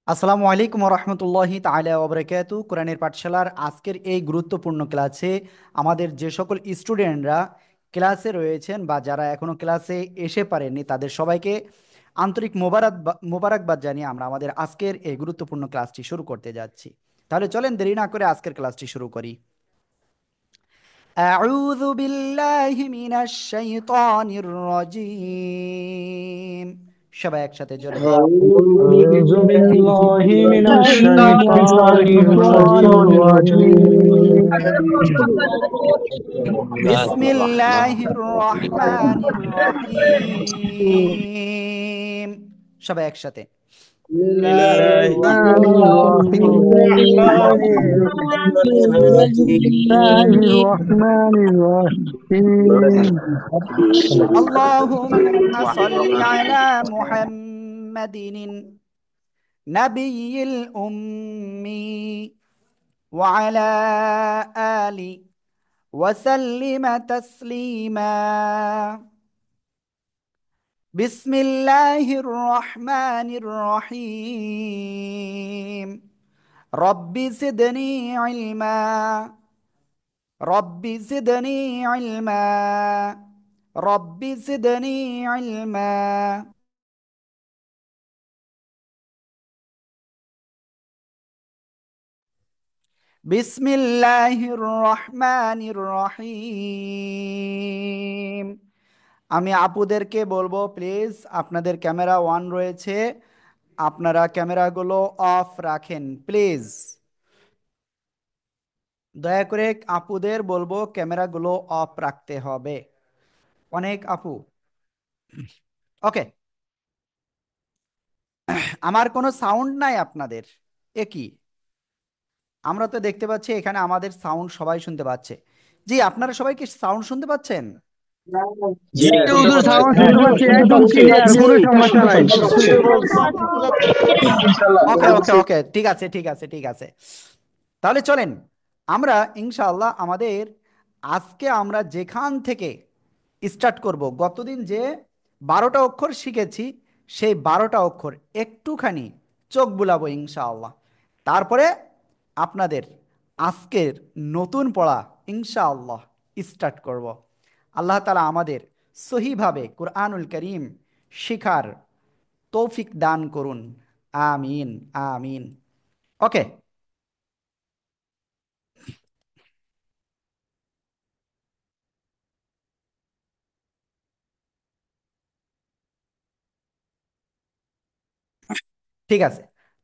আসসালামু আলাইকুম রহমতুল্লাহি তাআলা ওয়া বারাকাতু। কোরআনের পাঠশালার আজকের এই গুরুত্বপূর্ণ ক্লাসে আমাদের যে সকল স্টুডেন্টরা ক্লাসে রয়েছেন বা যারা এখনো ক্লাসে এসে পারেননি তাদের সবাইকে আন্তরিক মোবারকবাদ জানিয়ে আমরা আমাদের আজকের এই গুরুত্বপূর্ণ ক্লাসটি শুরু করতে যাচ্ছি। তাহলে চলেন দেরি না করে আজকের ক্লাসটি শুরু করি। আউযু বিল্লাহি মিনাশ শাইতানির রাজীম। সবাই একসাথে জোরে বলি। أعوذ بالله من الشيطان বিসমিল্লাহির রহমানির রহিম। সবাই একসাথে। الرحمن الرحيم আল্লাহুম্মা সাল্লি আলা মুহাম্মাদিন নাবিয়্যিল উম্মি ওয়া আলা আলি ওয়া সাল্লিমা তাসলিমা। বিসমিল্লাহির রহমানির রহিম। রব্বি জিদনি ইলমা। রব্বি জিদনি ইলমা। রব্বি জিদনি ইলমা। বিসমিল্লাহির রহমানির রহিম। আমি আপুদেরকে বলবো প্লিজ আপনাদের ক্যামেরা অন রয়েছে, আপনারা ক্যামেরাগুলো অফ রাখেন প্লিজ। দয়া করে আপুদের বলবো ক্যামেরাগুলো অফ রাখতে হবে। অনেক আপু। ওকে। আমার কোনো সাউন্ড নাই আপনাদের, এ কি? আমরা তো দেখতে পাচ্ছি এখানে আমাদের সাউন্ড সবাই শুনতে পাচ্ছে। জি, আপনারা সবাই কি সাউন্ড শুনতে পাচ্ছেন? জি হুজুর, সাউন্ড শুনতে পাচ্ছি একদম ক্লিয়ার, কোনো সমস্যা নাই। ওকে ওকে ওকে, ঠিক আছে ঠিক আছে ঠিক আছে। তাহলে চলেন আমরা ইনশাআল্লাহ আমাদের আজকে আমরা যেখান থেকে স্টার্ট করব, গতদিন যে 12টা অক্ষর শিখেছি সেই 12টা অক্ষর একটুখানি চোখ বুলাবো ইনশাআল্লাহ। তারপরে আপনাদের আজকের নতুন পড়া ইনশাআল্লাহ স্টার্ট করব। আল্লাহ তাআলা আমাদের সহিভাবে কুরআনুল করিম শিখার তৌফিক দান করুন। আমিন আমিন। ওকে। ঠিক আছে,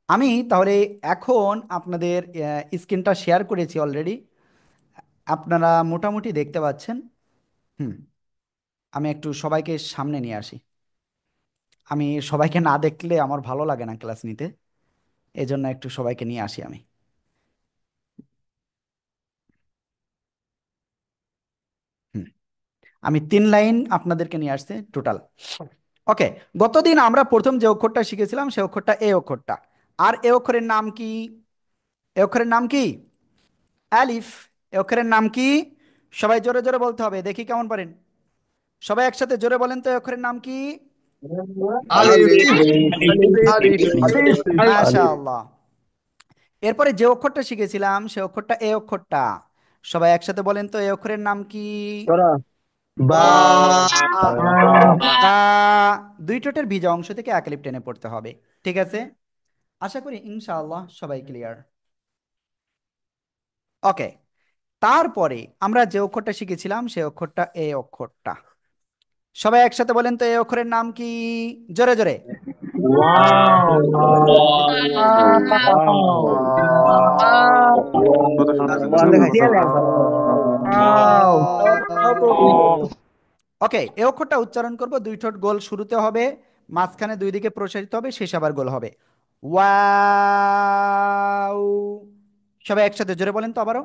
আমি তাহলে এখন আপনাদের স্ক্রিনটা শেয়ার করেছি অলরেডি, আপনারা মোটামুটি দেখতে পাচ্ছেন। হুম। আমি একটু সবাইকে সামনে নিয়ে আসি। আমি সবাইকে না দেখলে আমার ভালো লাগে না ক্লাস নিতে, এই জন্য একটু সবাইকে নিয়ে আসি আমি। হুম। আমি 3 লাইন আপনাদেরকে নিয়ে আসছি টোটাল। ওকে। গতদিন আমরা প্রথম যে অক্ষরটা শিখেছিলাম সে অক্ষরটা এ অক্ষরটা। আর এ অক্ষরের নাম কি? এ অক্ষরের নাম কি? আলিফ। এ অক্ষরের নাম কি? সবাই জোরে জোরে বলতে হবে, দেখি কেমন পারেন। সবাই একসাথে জোরে বলেন তো, এ অক্ষরের নাম কি? মাশাআল্লাহ। এরপরে যে অক্ষরটা শিখেছিলাম সে অক্ষরটা এ অক্ষরটা। সবাই একসাথে বলেন তো, এ অক্ষরের নাম কি? বা আ। তা। দুই ঠোঁটের ভিজা অংশ থেকে এক লিপ টেনে পড়তে হবে। ঠিক আছে, আশা করি ইনশাআল্লাহ সবাই ক্লিয়ার। ওকে। তারপরে আমরা যে অক্ষরটা শিখেছিলাম সে অক্ষরটা এ অক্ষরটা। সবাই একসাথে বলেন তো, এ অক্ষরের নাম কি? জোরে জোরে। ওকে। এ অক্ষরটা উচ্চারণ করব, দুই ঠোঁট গোল শুরুতে হবে, মাঝখানে দুই দিকে প্রসারিত হবে, শেষ আবার গোল হবে। ওয়াও। সবাই একসাথে জোরে বলেন তো আবারও।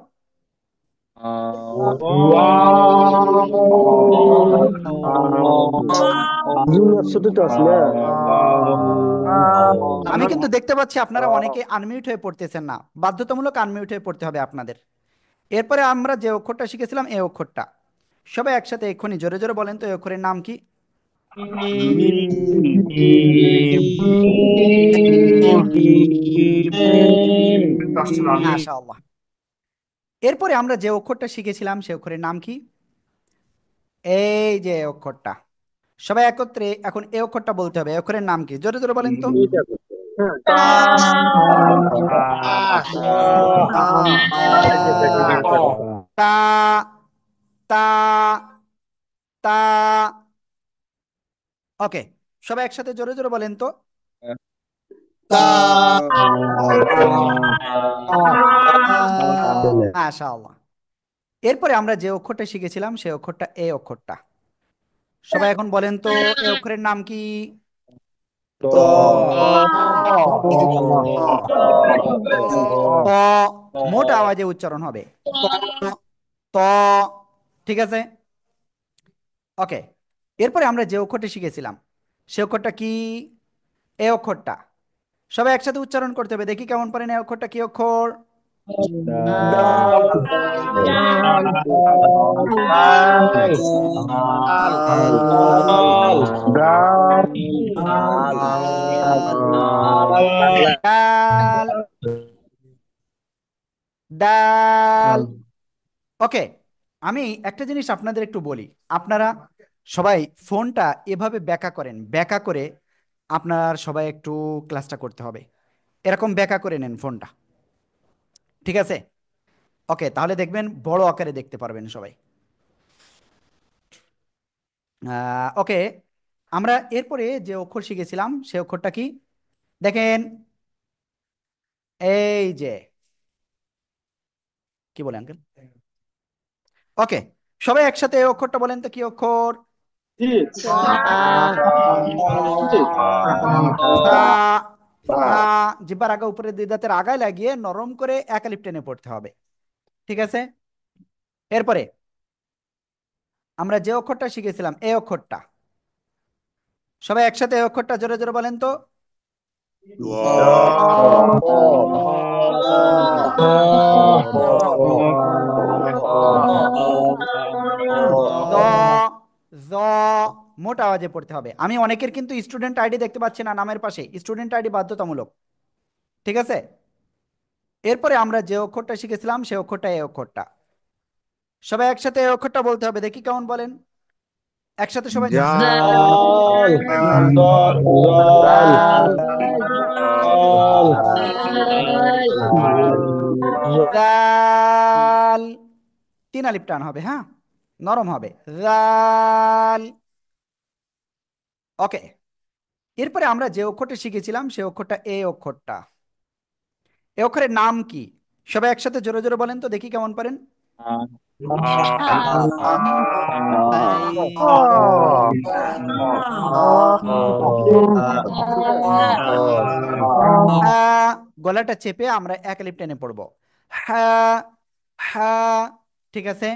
ছোট তো আছে না? আমি কিন্তু দেখতে পাচ্ছি আপনারা অনেকে আনমিউট হয়ে পড়তেছেন না, বাধ্যতামূলক আনমিউট হয়ে পড়তে হবে আপনাদের। এরপরে আমরা যে অক্ষরটা শিখেছিলাম এ অক্ষরটা। সবাই একসাথে এক্ষুনি জোরে জোরে বলেন তো, এ অক্ষরের নাম কি? মাশাআল্লাহ। এরপরে আমরা যে অক্ষরটা শিখেছিলাম সে অক্ষরের নাম কি? এই যে অক্ষরটা, সবাই একত্রে এখন এই অক্ষরটা বলতে হবে। এই অক্ষরের নাম কি? জোরে জোরে বলেন তো। তা, তা, তা। ওকে, সবাই একসাথে জোরে জোরে বলেন তো। মাশাআল্লাহ। এরপরে আমরা যে অক্ষরটা শিখেছিলাম সেই অক্ষরটা এই অক্ষরটা। সবাই এখন বলেন তো এই অক্ষরের নাম কি? ত, মোটা আওয়াজে উচ্চারণ হবে। ত, ত। ঠিক আছে। ওকে, এরপরে আমরা যে অক্ষরটা শিখেছিলাম সে অক্ষরটা কি? এ অক্ষরটা। সবাই একসাথে উচ্চারণ করতে হবে, দেখি কেমন পারেন। এ অক্ষরটা কি অক্ষর? ডাল, ডাল। ওকে, আমি একটা জিনিস আপনাদের একটু বলি। আপনারা সবাই ফোনটা এভাবে ব্যাকা করেন, ব্যাকা করে আপনার সবাই একটু ক্লাসটা করতে হবে। এরকম ব্যাকা করে নেন ফোনটা, ঠিক আছে? ওকে, তাহলে দেখবেন বড় আকারে দেখতে পারবেন সবাই। ওকে, আমরা এরপরে যে অক্ষর শিখেছিলাম সে অক্ষরটা কি? দেখেন, এই যে, কি বলে আঙ্কেল? ওকে, সবাই একসাথে এই অক্ষরটা বলেন তো কি অক্ষর? সা, সা। জিহ্বার আগা উপরে দুই দাঁতের আগায় লাগিয়ে নরম করে একালিপ টেনে পড়তে হবে, ঠিক আছে? এরপরে আমরা যে অক্ষরটা শিখেছিলাম এই অক্ষরটা, সবাই একসাথে এই অক্ষরটা জোরে জোরে বলেন তো। জ, জ। মোটা আওয়াজে পড়তে হবে। আমি অনেকের কিন্তু স্টুডেন্ট আইডি দেখতে পাচ্ছি না নামের পাশে, স্টুডেন্ট আইডি বাধ্যতামূলক, ঠিক আছে? এরপরে আমরা যে অক্ষরটা শিখেছিলাম সেই অক্ষরটা এই অক্ষরটা। সবাই একসাথে এই অক্ষরটা বলতে হবে, দেখি কেমন বলেন। একসাথে সবাই। জাল, জাল। তিন আলিফ টান হবে, হ্যাঁ, নরম হবে। জাল। ওকে, এরপরে আমরা যে অক্ষরটা শিখেছিলাম সেই অক্ষরটা এই অক্ষরটা। এই অক্ষরের নাম কি? সবাই একসাথে জোরে জোরে বলেন তো, দেখি কেমন পারেন। হ্যাঁ, গলাটা চেপে আমরা এক লিপ টেনে পড়বো। হ্যাঁ, হ্যাঁ। ঠিক আছে।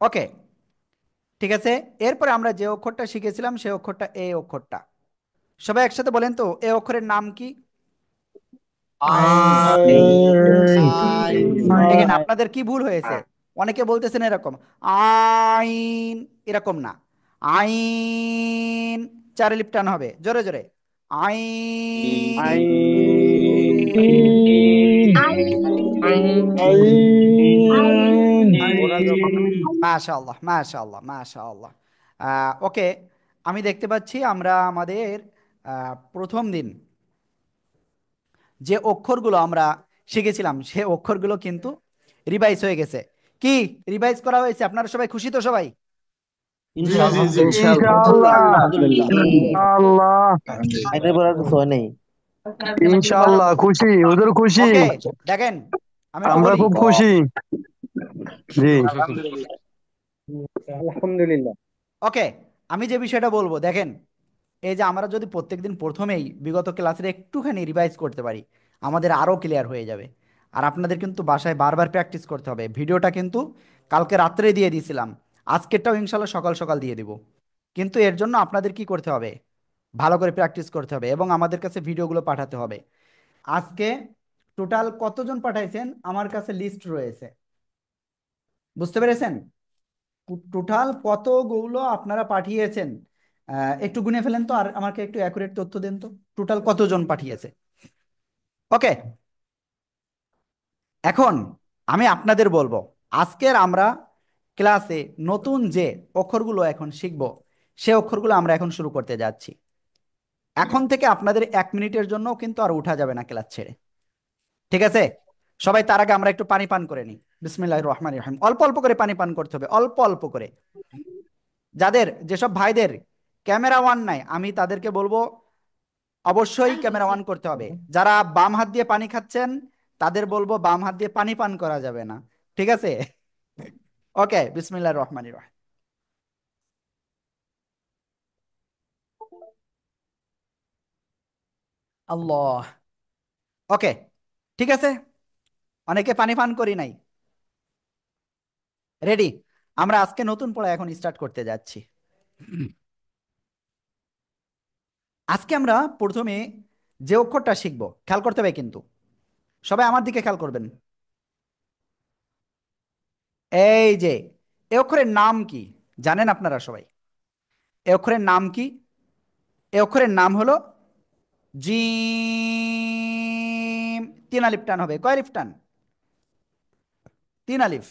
ওকে, ঠিক আছে। এরপরে আমরা যে অক্ষরটা শিখেছিলাম সেই অক্ষরটা এই অক্ষরটা। সবাই একসাথে বলেন তো এই অক্ষরের নাম কি? দেখেন আপনাদের কি ভুল হয়েছে। অনেকে বলতেছেন এরকম আইন, এরকম না। আইন, চারে লিপ টান হবে, জোরে জোরে। আইন। মাশাআল্লাহ, মাশাআল্লাহ, মাশাআল্লাহ। ওকে, আমি দেখতে পাচ্ছি আমরা আমাদের প্রথম দিন যে অক্ষরগুলো আমরা শিখেছিলাম সে অক্ষরগুলো কিন্তু রিভাইজ হয়ে গেছে। কি রিভাইজ করা হয়েছে? আপনারা সবাই খুশি তো সবাই? ইনশাআল্লাহ। আল্লাহ। ইনশাআল্লাহ খুশি, হুজুর খুশি। ওকে, দেখেন আমি একটু আমরা বলি। খুব খুশি। জি। ওকে, আমি যে বিষয়টা বলবো দেখেন, এই যে আমরা যদি প্রত্যেকদিন প্রথমেই বিগত ক্লাসের একটুখানি রিভাইজ করতে পারি আমাদের আরও ক্লিয়ার হয়ে যাবে। আর আপনাদের কিন্তু বাসায় বারবার প্র্যাকটিস করতে হবে। ভিডিওটা কিন্তু কালকে রাত্রে দিয়ে দিয়েছিলাম, আজকেরটাও ইনশাল্লাহ সকাল সকাল দিয়ে দিব। কিন্তু এর জন্য আপনাদের কি করতে হবে? ভালো করে প্র্যাকটিস করতে হবে এবং আমাদের কাছে ভিডিওগুলো পাঠাতে হবে। আজকে টোটাল কতজন পাঠাইছেন আমার কাছে লিস্ট রয়েছে, বুঝতে পেরেছেন? টোটাল কতগুলো আপনারা পাঠিয়েছেন একটু গুনে ফেলেন তো, আর আমাকে একটু অ্যাকুরেট তথ্য দেন তো। টোটাল কতজন পাঠিয়েছে? ওকে, এখন আমি আপনাদের বলবো, আজকের আমরা ক্লাসে নতুন যে অক্ষরগুলো এখন শিখব, সে অক্ষরগুলো আমরা এখন শুরু করতে যাচ্ছি। এখন থেকে আপনাদের 1 মিনিটের জন্য কিন্তু আর উঠা যাবে না ক্লাস ছেড়ে, ঠিক আছে? সবাই তার আগে আমরা একটু পানি পান করে নিই। বিসমিল্লাহির রহমানির রহিম। অল্প অল্প করে পানি পান করতে হবে, অল্প অল্প করে। যাদের, যেসব ভাইদের ক্যামেরা অন নাই, আমি তাদেরকে বলবো অবশ্যই ক্যামেরা অন করতে হবে। যারা বাম হাত দিয়ে পানি খাচ্ছেন, তাদের বলবো বাম হাত দিয়ে পানি পান করা যাবে না, ঠিক আছে? ওকে, বিসমিল্লাহির রহমানির রহিম। আল্লাহ। ওকে, ঠিক আছে, অনেকে পানি পান করি নাই, রেডি? আমরা আজকে নতুন পড়া এখন স্টার্ট করতে যাচ্ছি। আজকে আমরা প্রথমে যে অক্ষরটা শিখবো, খেয়াল করতে হবে কিন্তু, সবাই আমার দিকে খেয়াল করবেন। এই যে, এ অক্ষরের নাম কি জানেন আপনারা সবাই? এ অক্ষরের নাম কি? এ অক্ষরের নাম হলো জিম। 3 আলিফ টান হবে, কয় আলিফ টান? 3 আলিফ।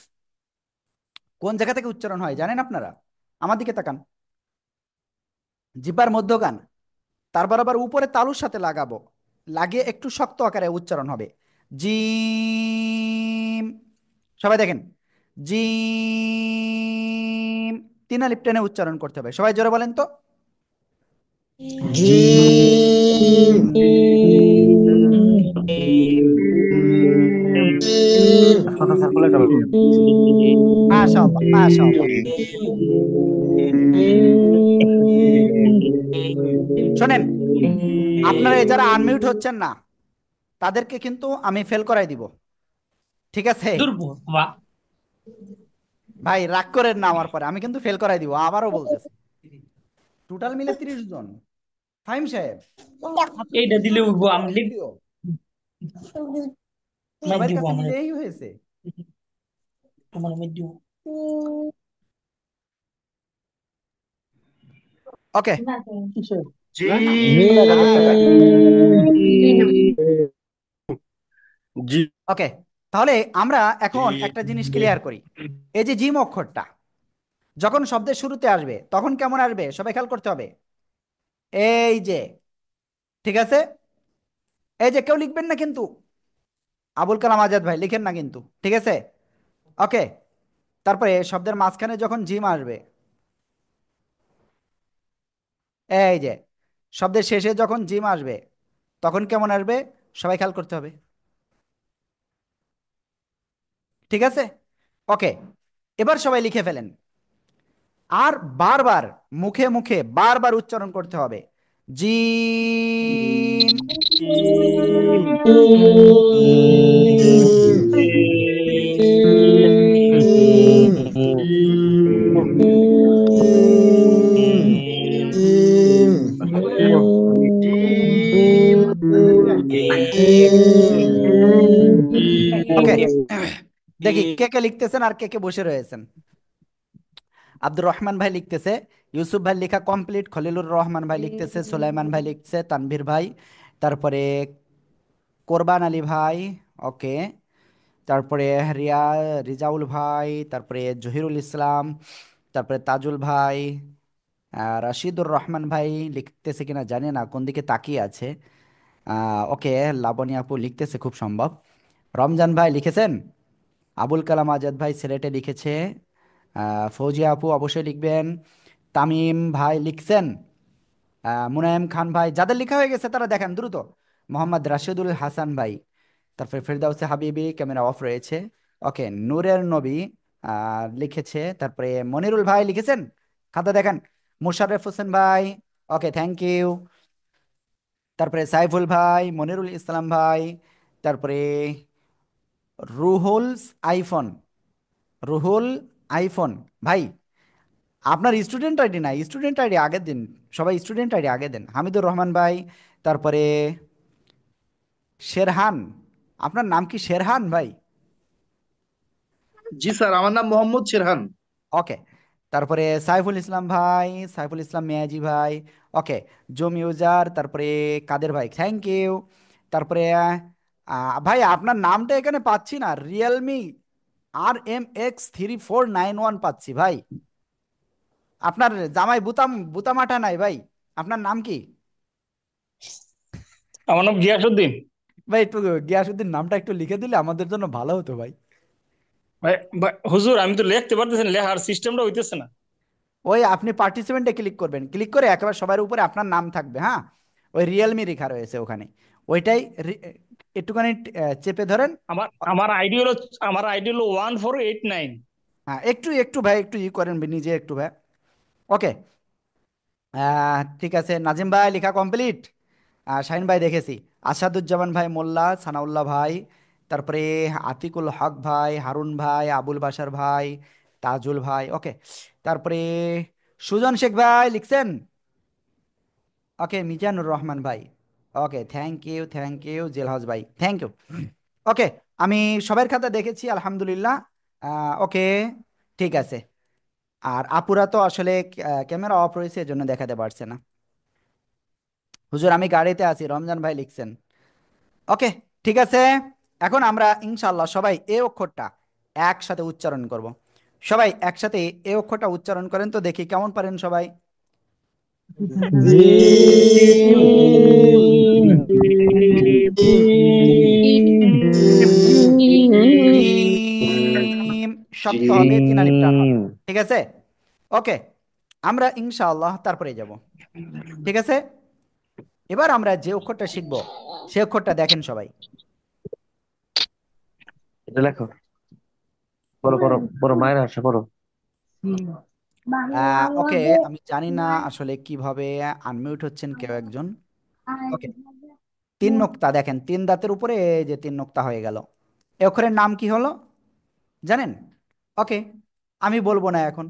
কোন জায়গা থেকে উচ্চারণ হয় জানেন আপনারা? আমার দিকে তাকান। জিব্বার মধ্যখান, তারপর আবার উপরে তালুর সাথে লাগাবো, লাগিয়ে একটু শক্ত আকারে উচ্চারণ হবে, জিম। সবাই দেখেন, জিম। 3 আলিফ টেনে উচ্চারণ করতে হবে, সবাই জোরে বলেন তো। জিম কথা সার্কুলার করো। মাশাআল্লাহ, মাশাআল্লাহ। শোনেন, আপনারা এই যারা আনমিউট হচ্ছেন না, তাদেরকে কিন্তু আমি ফেল করাই দিব, ঠিক আছে? ভাই রাগ করেন না, আমার পরে আমি কিন্তু ফেল করাই দিব, আবারও বলতেছি। টোটাল মিলে 30 জন। ফাহিম সাহেব, মাত্র এইটা 30 দিলে জন উঠবো হয়েছে, আমি কত লিখ প্রিয়! মাই সবার দিব কাছে আমার দিলেই হয়েছে। আমার মাই দিব ওকে, কিসের মিলে দেখা যাচ্ছে ভাই। ওকে, তাহলে আমরা এখন একটা জিনিস ক্লিয়ার করি। এই যে জিম অক্ষরটা যখন শব্দের শুরুতে আসবে তখন কেমন আসবে সবাই খেয়াল করতে হবে। এই যে, ঠিক আছে, এই যে কেউ লিখবেন না কিন্তু, আবুল কালাম আজাদ ভাই লিখেন না কিন্তু, ঠিক আছে? ওকে, তারপরে শব্দের মাঝখানে যখন জিম আসবে, এই যে শব্দের শেষে যখন জিম আসবে তখন কেমন আসবে সবাই খেয়াল করতে হবে, ঠিক আছে? ওকে, এবার সবাই লিখে ফেলেন, আর বারবার মুখে মুখে বারবার উচ্চারণ করতে হবে, জিম। ওকে, দেখি কে কে লিখতেছেন আর কে কে বসে রয়েছেন। আব্দুর রহমান ভাই লিখতেছে, ইউসুফ ভাই লেখা কমপ্লিট, খলিলুর রহমান ভাই লিখতেছে, সুলাইমান ভাই লিখছে, তানভীর ভাই, তারপরে কোরবান আলী ভাই, ওকে, তারপরে রিয়া, রিজাউল ভাই, তারপরে জহিরুল ইসলাম, তারপরে তাজুল ভাই, রাশিদুর রহমান ভাই লিখতেছে কিনা জানি না, কোন দিকে তাকিয়ে আছে। ওকে, লাবণী আপু লিখতেছে খুব সম্ভব, রমজান ভাই লিখেছেন, আবুল কালাম আজাদ ভাই সিলেটে লিখেছে, ফৌজিয়া আপু অবশ্যই লিখবেন, তামিম ভাই লিখছেন, মুনায়েম খান ভাই, যাদের লেখা হয়ে গেছে তারা দেখেন দ্রুত, মোহাম্মদ রাশিদুল হাসান ভাই, তারপরে ফেরদাউসে হাবিবি, ক্যামেরা অফ রয়েছে, ওকে, নূরের নবী লিখেছে, তারপরে মনিরুল ভাই লিখেছেন, খাতা দেখেন, মুশাররফ হোসেন ভাই, ওকে, থ্যাংক ইউ, তারপরে সাইফুল ভাই, মনিরুল ইসলাম ভাই, তারপরে রুহুল আইফোন, রুহুল আইফোন ভাই, আপনার স্টুডেন্ট আইডি না, স্টুডেন্ট আইডি আগে দিন, সবাই স্টুডেন্ট আইডি আগে দেন। হামিদুর রহমান ভাই, তারপরে শেরহান, আপনার নাম কি শেরহান ভাই? জি স্যার, আমার নাম মোহাম্মদ শেরহান। ওকে, তারপরে সাইফুল ইসলাম ভাই, সাইফুল ইসলাম মিয়াজি ভাই, ওকে, জুম ইউজার, তারপরে কাদের ভাই, থ্যাংক ইউ, তারপরে ভাই আপনার নামটা এখানে পাচ্ছি না, রিয়েলমি RM X 3491 পাচ্ছি ভাই। আপনার জামাই বুতাম বুতামাটা নাই ভাই। আপনার নাম কি? আমার নাম গিয়াসউদ্দিন। ভাই একটু গিয়াসুদ্দিন নামটা একটু লিখে দিলে আমাদের জন্য ভালো হতো ভাই। ভাই ভাই, হুজুর আমি তো লিখতে পারতেছি না, লেখার সিস্টেমটা হইতেছে না। ওই আপনি পার্টিসিপেন্টে ক্লিক করবেন, ক্লিক করে একেবারে সবার উপরে আপনার নাম থাকবে, হ্যাঁ। ওই রিয়েলমি লেখা রয়েছে ওখানে, ওইটাই একটুখানি চেপে ধরেন। আমার আমার আইডি হলো আমার আইডি হলো 1489। হ্যাঁ, একটু একটু ভাই একটু করেন নিজে একটু ভাই। ওকে, ঠিক আছে, নাজিম ভাই লেখা কমপ্লিট। শাহিন ভাই দেখেছি, আসাদুজ্জামান ভাই মোল্লা, সানাউল্লাহ ভাই, তারপরে আতিকুল হক ভাই, হারুন ভাই, আবুল বাশার ভাই, তাজুল ভাই, ওকে। তারপরে সুজন শেখ ভাই লিখছেন। ওকে, মিজানুর রহমান ভাই, ওকে, থ্যাংক ইউ জেলহাজ ভাই, থ্যাংক ইউ। ওকে, আমি সবার খাতা দেখেছি আলহামদুলিল্লাহ। ওকে, ঠিক আছে। আর আপুরা তো আসলে ক্যামেরা অফ রয়েছে এজন্য দেখাতে পারছে না। হুজুর আমি গাড়িতে আছি, রমজান ভাই লিখছেন। ওকে, ঠিক আছে। এখন আমরা ইনশাল্লাহ সবাই এ অক্ষরটা একসাথে উচ্চারণ করব। সবাই একসাথে এ অক্ষরটা উচ্চারণ করেন তো দেখি কেমন পারেন সবাই। জিম। জিম, শক্ত হবে, তিন আলিফ টান হবে। ঠিক আছে, ওকে। আমরা ইনশাআল্লাহ তারপরে যাব। ঠিক আছে, এবার আমরা যে অক্ষরটা শিখব সে অক্ষরটা দেখেন সবাই। এটা লেখো, পড়ো পড়ো পড়ো, মায়ের আসে পড়ো। ওকে, আমি জানি না আসলে কিভাবে আনমিউট হচ্ছেন কেউ একজন। ওকে, তিন নোক্তা দেখেন, তিন দাঁতের উপরে এই যে তিন নোক্তা হয়ে গেল। এ অক্ষরের নাম কি হলো জানেন? ওকে, আমি বলবো না এখন।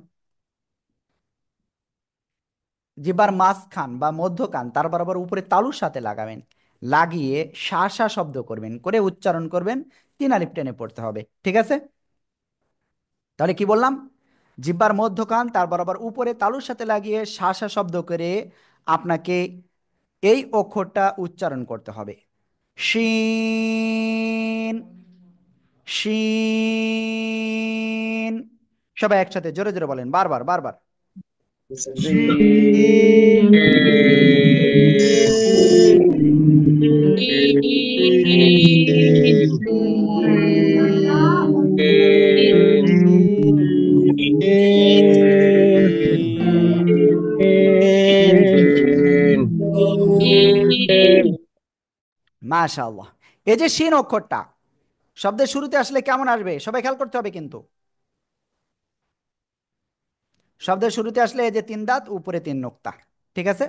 জিহ্বার মাঝখান বা মধ্যখান তার বরাবর উপরে তালুর সাথে লাগাবেন, লাগিয়ে সা সা শব্দ করবেন, করে উচ্চারণ করবেন, তিন আলিফ টেনে পড়তে হবে। ঠিক আছে, তাহলে কি বললাম? জিহ্বার মধ্যখান তার বরাবর উপরে তালুর সাথে লাগিয়ে সা সা শব্দ করে আপনাকে এই অক্ষরটা উচ্চারণ করতে হবে। শিন, শিন। সবাই একসাথে জোরে জোরে বলেন, বারবার বারবার। মাশাআল্লাহ। এই যে শিন অক্ষরটা শব্দের শুরুতে আসলে কেমন আসবে সবাই খেয়াল করতে হবে কিন্তু। শব্দের শুরুতে আসলে এই যে তিন দাঁত উপরে তিন নোক্তা। ঠিক আছে,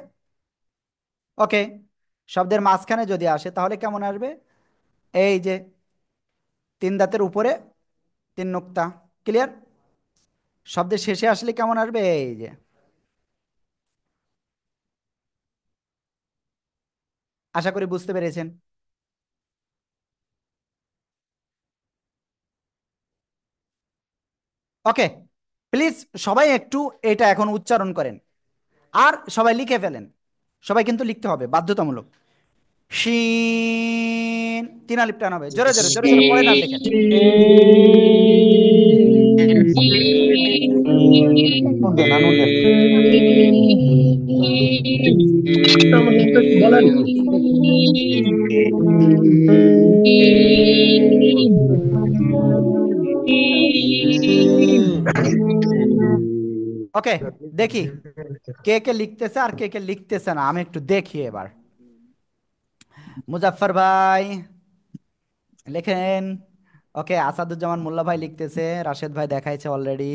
ওকে। শব্দের মাঝখানে যদি আসে তাহলে কেমন আসবে? এই যে তিন দাঁতের উপরে তিন নোক্তা। ক্লিয়ার? শব্দের শেষে আসলে কেমন আসবে? এই যে, আশা করি বুঝতে পেরেছেন। ওকে, প্লিজ সবাই একটু এটা এখন উচ্চারণ করেন, আর সবাই লিখে ফেলেন। সবাই কিন্তু লিখতে হবে বাধ্যতামূলক। শিন, তিন আলিফ টান হবে, জোরে জোরে জোরে জোরে পড়েন আর লেখেন। আনুর দেন, আনুর দেন। বলেন। ওকে, দেখি কে কে লিখতেছে আর কে কে লিখতেছে না, আমি একটু দেখি এবার। মুজাফফর ভাই লেখেন। ওকে, আসাদুজ্জামান মোল্লা ভাই লিখতেছে, রাশেদ ভাই দেখাইছে অলরেডি,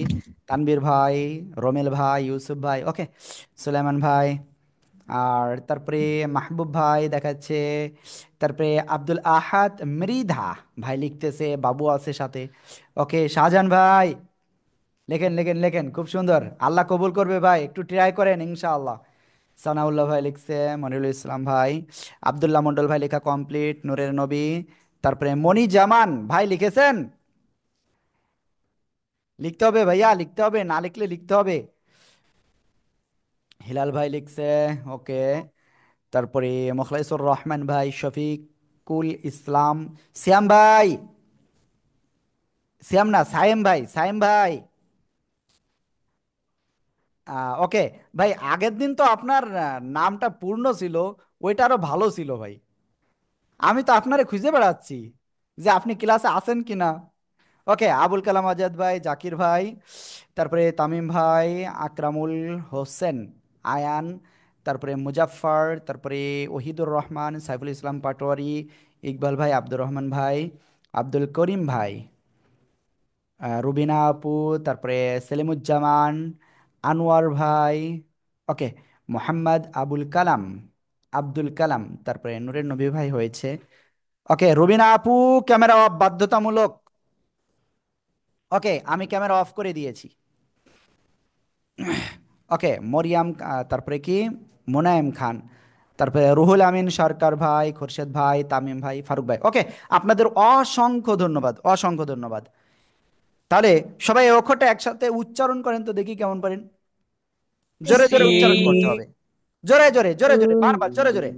তানবীর ভাই, রোমেল ভাই, ইউসুফ ভাই, ওকে, সুলাইমান ভাই, আর তারপরে মাহবুব ভাই দেখাচ্ছে, তারপরে আব্দুল আহাদ মৃধা ভাই লিখতেছে, বাবু আছে সাথে। ওকে, শাহজাহান ভাই লেখেন লেখেন লেখেন, খুব সুন্দর, আল্লাহ কবুল করবে ভাই, একটু ট্রাই করেন ইনশাআল্লাহ। সানাউল্লাহ ভাই লিখছে, মনিরুল ইসলাম ভাই, আব্দুল্লাহ মন্ডল ভাই লেখা কমপ্লিট, নূরের নবী, তারপরে মনি জামান ভাই লিখেছেন। লিখতে হবে ভাইয়া, লিখতে হবে, না লিখলে লিখতে হবে। হিলাল ভাই লিখছে, ওকে। তারপরে মোখলাইসুর রহমান ভাই, শফিক শফিকুল ইসলাম। সিয়াম ভাই, সিয়াম না, সায়েম ভাই, সায়েম ভাই। ওকে ভাই, আগের দিন তো আপনার নামটা পূর্ণ ছিল, ওইটা আরো ভালো ছিল ভাই। আমি তো আপনারে খুঁজে বেড়াচ্ছি যে আপনি ক্লাসে আছেন কিনা। ওকে, আবুল কালাম আজাদ ভাই, জাকির ভাই, তারপরে তামিম ভাই, আকরামুল হোসেন, আয়ান, তারপরে মুজাফফর, তারপরে ওহিদুর রহমান, সাইফুল ইসলাম পাটোয়ারি, ইকবাল ভাই, আব্দুর রহমান ভাই, আব্দুল করিম ভাই, রুবিনা আপু, তারপরে সেলিমুজ্জামান, আনোয়ার ভাই, ওকে, মোহাম্মদ আবুল কালাম, আব্দুল কালাম, তারপরে নূরের নবী ভাই হয়েছে। ওকে, রুবিনা আপু, ক্যামেরা অফ বাধ্যতামূলক। ওকে, আমি ক্যামেরা অফ করে দিয়েছি। ওকে, মরিয়াম, তারপরে কি, মোনায়েম খান, তারপরে রুহুল আমিন সরকার ভাই, খোরশেদ ভাই, তামিম ভাই, ফারুক ভাই। ওকে, আপনাদের অসংখ্য ধন্যবাদ, অসংখ্য ধন্যবাদ। তাহলে সবাই এই অক্ষরটা একসাথে উচ্চারণ করেন তো দেখি কেমন পারেন। জোরে জোরে উচ্চারণ করতে হবে, জোরে জোরে জোরে জোরে, বারবার জোরে জোরে।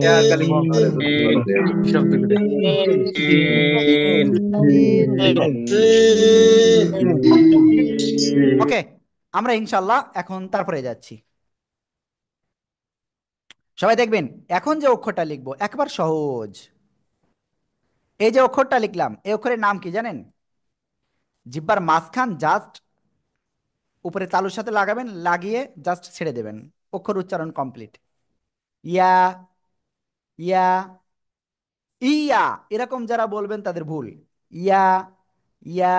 क्या कली बहुत सारे शब्द गिरे ওকে, আমরা ইনশাল্লাহ এখন তারপরে যাচ্ছি। সবাই দেখবেন, এখন যে অক্ষরটা লিখবো একবার সহজ। এই যে অক্ষরটা লিখলাম, এই অক্ষরের নাম কি জানেন? জিহ্বার মাঝখান জাস্ট উপরে তালুর সাথে লাগাবেন, লাগিয়ে জাস্ট ছেড়ে দেবেন, অক্ষর উচ্চারণ কমপ্লিট। ইয়া, ইয়া, ইয়া, এরকম যারা বলবেন তাদের ভুল। ইয়া, ইয়া,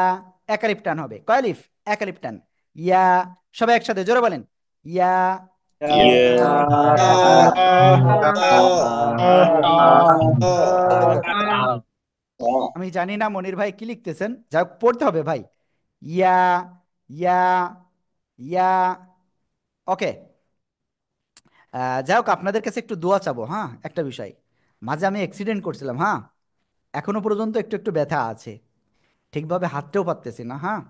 একালিফ টান হবে, কয়ালিফ, একালিফ টান। ইয়া, সবাই একসাথে জোরে বলেন। ইয়া, আমি জানি না মনির ভাই কি লিখতেছেন, যা হোক পড়তে হবে ভাই। ইয়া, ইয়া, ইয়া। ওকে, যাই হোক, আপনাদের কাছে একটু দোয়া চাবো, হ্যাঁ, একটা বিষয়। মাঝে আমি অ্যাক্সিডেন্ট করছিলাম, হ্যাঁ, এখনো পর্যন্ত একটু একটু ব্যথা আছে, ঠিকভাবে হাঁটতেও পারতেছি না, হ্যাঁ।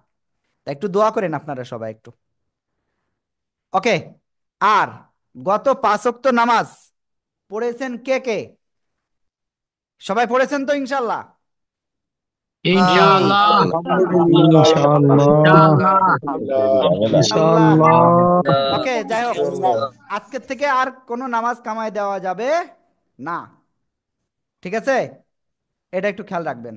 তা একটু দোয়া করেন আপনারা সবাই একটু। ওকে, আর গত 5 ওয়াক্ত নামাজ পড়েছেন কে কে? সবাই পড়েছেন তো ইনশাল্লাহ? ইনশাআল্লাহ, ইনশাআল্লাহ। ইনশাআল্লাহ, ইনশাল্লাহ। ইনশাআল্লাহ। ওকে, যাই হোক, আজকের থেকে আর কোনো নামাজ কামায় দেওয়া যাবে না, ঠিক আছে? এটা একটু খেয়াল রাখবেন।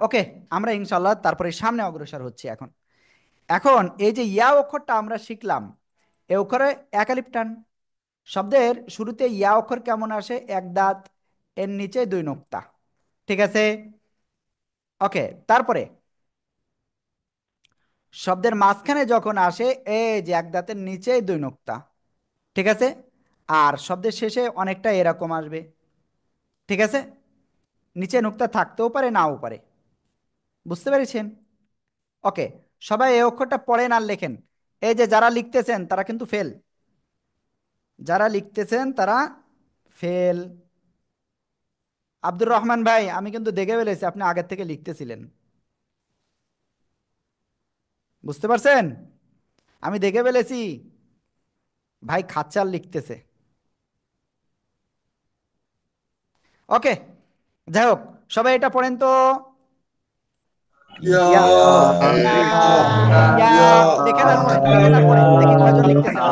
ওকে, আমরা ইনশাল্লাহ তারপরে সামনে অগ্রসর হচ্ছি এখন। এখন এই যে ইয়া অক্ষরটা আমরা শিখলাম, এ অক্ষরে একালিপ টান। শব্দের শুরুতে ইয়া অক্ষর কেমন আসে? এক দাঁত, এর নিচে দুই নোক্তা, ঠিক আছে? ওকে, তারপরে শব্দের মাঝখানে যখন আসে, এই যে এক দাঁতের নিচে দুই নোক্তা, ঠিক আছে? আর শব্দের শেষে অনেকটা এরকম আসবে, ঠিক আছে? নিচে নোক্তা থাকতেও পারে, নাও পারে। বুঝতে পেরেছেন? ওকে, সবাই এই অক্ষরটা পড়েন আর লেখেন। এই যে যারা লিখতেছেন তারা কিন্তু ফেল, যারা লিখতেছেন তারা ফেল। আব্দুর রহমান ভাই, আমি কিন্তু দেখে ফেলেছি আপনি আগের থেকে লিখতেছিলেন, বুঝতে পারছেন? আমি দেখে ফেলেছি ভাই খাচ্চার লিখতেছে। ওকে, যাই হোক, সবাই এটা পড়েন তো। ইয়া, ইয়া, লিখেন আর পড়েন, লিখেন আর পড়েন, দেখি কয়জন লিখতেছেন।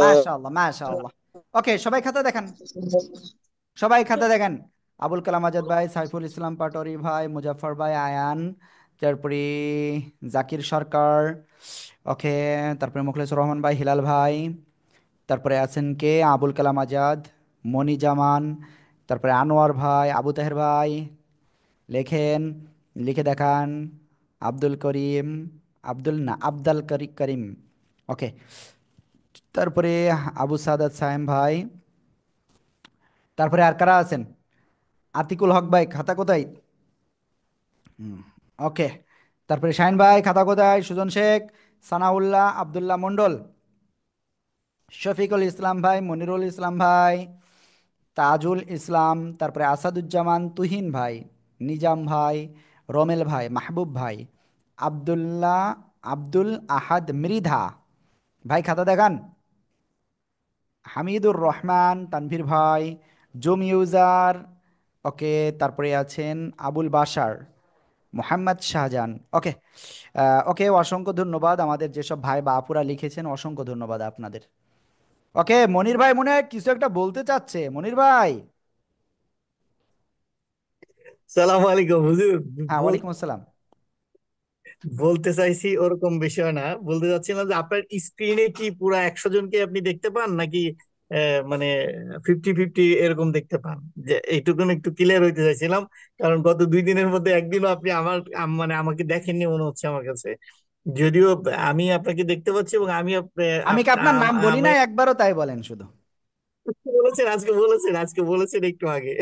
মাশাআল্লাহ, মাশাআল্লাহ। ওকে, সবাই খাতা দেখান, সবাই খাতা দেখেন। আবুল কালাম আজাদ ভাই, সাইফুল ইসলাম পাটোয়ারি ভাই, মুজাফফর ভাই, আয়ান, তারপরে জাকির সরকার, ওকে, তারপরে মুখলেসুর রহমান ভাই, হিলাল ভাই, তারপরে আছেন কে, আবুল কালাম আজাদ, মনি জামান, তারপরে আনোয়ার ভাই, আবু তাহের ভাই, লেখেন, লিখে দেখান। আব্দুল করিম, আব্দুল না, আবদাল করিম। ওকে, তারপরে আবু সাদাত সায়েম ভাই। তারপরে আর কারা আছেন? আতিকুল হক ভাই, খাতা কোথায়? ওকে। তারপরে শাহিন ভাই, খাতা কোথায়? সুজন শেখ, সানাউল্লাহ, আব্দুল্লাহ মন্ডল, শফিকুল ইসলাম ভাই, মনিরুল ইসলাম ভাই, তাজুল ইসলাম, তারপরে আসাদুজ্জামান, তুহিন ভাই, নিজাম ভাই, রমেল ভাই, মাহবুব ভাই, আব্দুল্লাহ, আব্দুল আহাদ মৃধা ভাই, খাতা দেখান। হামিদুর রহমান, তানভীর ভাই, জুম ইউজার, ওকে। তারপরে আছেন আবুল বাশার, মোহাম্মদ শাহজাহান, ওকে। ওকে, অসংখ্য ধন্যবাদ আমাদের যেসব ভাই বা আপুরা লিখেছেন, অসংখ্য ধন্যবাদ আপনাদের। ওকে, মনির ভাই মনে হয় কিছু একটা বলতে চাচ্ছে, মনির ভাই। সালাম আলাইকুম হুজুর। হ্যাঁ, বল- ওয়ালাইকুম আসসালাম। বলতে চাইছি ওরকম বিষয় না, বলতে চাচ্ছিলাম যে আপনার স্ক্রিনে কি পুরো 100 জনকে আপনি দেখতে পান নাকি মানে 50-50 এরকম দেখতে পান? যে এইটুকুন একটু ক্লিয়ার হইতে চাইছিলাম, কারণ গত 2 দিনের মধ্যে একদিনও আপনি মানে আমাকে দেখেননি মনে হচ্ছে আমার কাছে। যদিও আমি আপনাকে দেখতে পাচ্ছি এবং আমি আমি কি আপনার নাম বলি না একবারও? তাই বলেন শুধু। আজকে বলেছেন একটু আগে।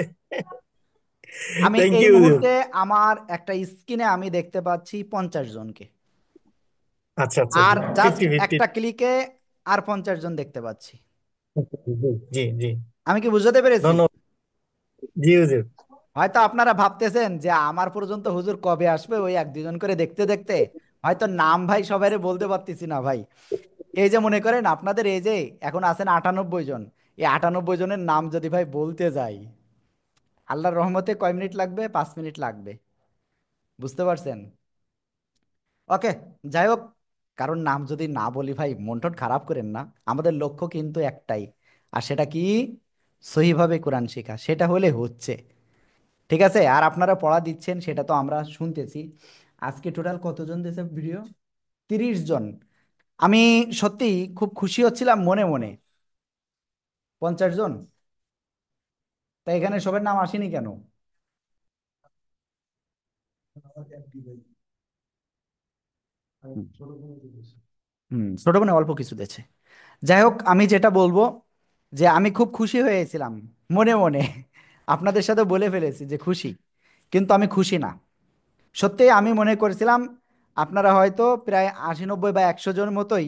আমি থ্যাংক এই ইউ হুজুর। মুহূর্তে আমার একটা স্ক্রিনে আমি দেখতে পাচ্ছি 50 জনকে। আচ্ছা আচ্ছা, আর জাস্ট 50-50। একটা ক্লিকে আর 50 জন দেখতে পাচ্ছি। জি জি, আমি কি বুঝাতে পেরেছি? ধন্যবাদ। জি হুজুর। হয়তো আপনারা ভাবতেছেন যে আমার পর্যন্ত হুজুর কবে আসবে, ওই এক দুজন করে দেখতে দেখতে হয়তো নাম ভাই সবাইরে বলতে পারতেছি না ভাই। এই যে মনে করেন আপনাদের এই যে এখন আছেন 98 জন, এই 98 জনের নাম যদি ভাই বলতে যাই, আল্লাহর রহমতে কয় মিনিট লাগবে? 5 মিনিট লাগবে। বুঝতে পারছেন? ওকে, যাই হোক, কারণ নাম যদি না বলি ভাই মন টন খারাপ করেন না। আমাদের লক্ষ্য কিন্তু একটাই, আর সেটা কি? সহিভাবে কোরআন শেখা, সেটা হলে হচ্ছে। ঠিক আছে, আর আপনারা পড়া দিচ্ছেন সেটা তো আমরা শুনতেছি। আজকে টোটাল কতজন দিয়েছে ভিডিও? 30 জন। আমি সত্যি খুব খুশি হচ্ছিলাম মনে মনে। 50 জন, তাই এখানে সবার নাম আসেনি কেন? ছোট বোনে অল্প কিছু দিয়েছে। যাই হোক, আমি যেটা বলবো যে আমি খুব খুশি হয়েছিলাম মনে মনে। আপনাদের সাথে বলে ফেলেছি যে খুশি, কিন্তু আমি খুশি না। সত্যি আমি মনে করেছিলাম আপনারা হয়তো প্রায় 80, 90 বা 100 জন মতোই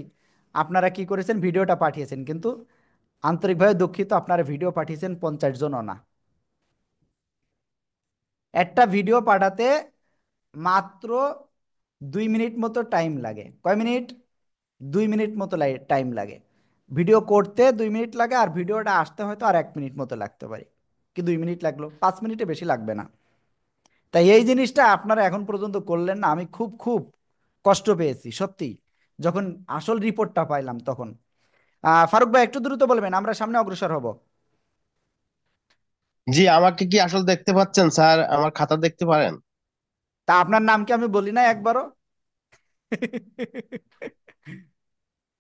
আপনারা কি করেছেন, ভিডিওটা পাঠিয়েছেন, কিন্তু আন্তরিকভাবে দুঃখিত, আপনারা ভিডিও পাঠিয়েছেন 50 জনও না। একটা ভিডিও পাঠাতে মাত্র 2 মিনিট মতো টাইম লাগে। কয় মিনিট? 2 মিনিট মতো টাইম লাগে। ভিডিও করতে 2 মিনিট লাগে, আর ভিডিওটা আসতে হয়তো আর 1 মিনিট মতো লাগতে পারে। কি 2 মিনিট লাগলো? 5 মিনিটে বেশি লাগবে না। তাই এই জিনিসটা আপনারা এখন পর্যন্ত করলেন না, আমি খুব খুব কষ্ট পেয়েছি সত্যি। যখন আসল রিপোর্টটা পাইলাম তখন। ফারুক ভাই একটু দ্রুত বলবেন, আমরা সামনে অগ্রসর হব। জি, আমাকে কি আসলে দেখতে পাচ্ছেন স্যার? আমার খাতা দেখতে পারেন? তা আপনার নাম কি আমি বলি না একবারও?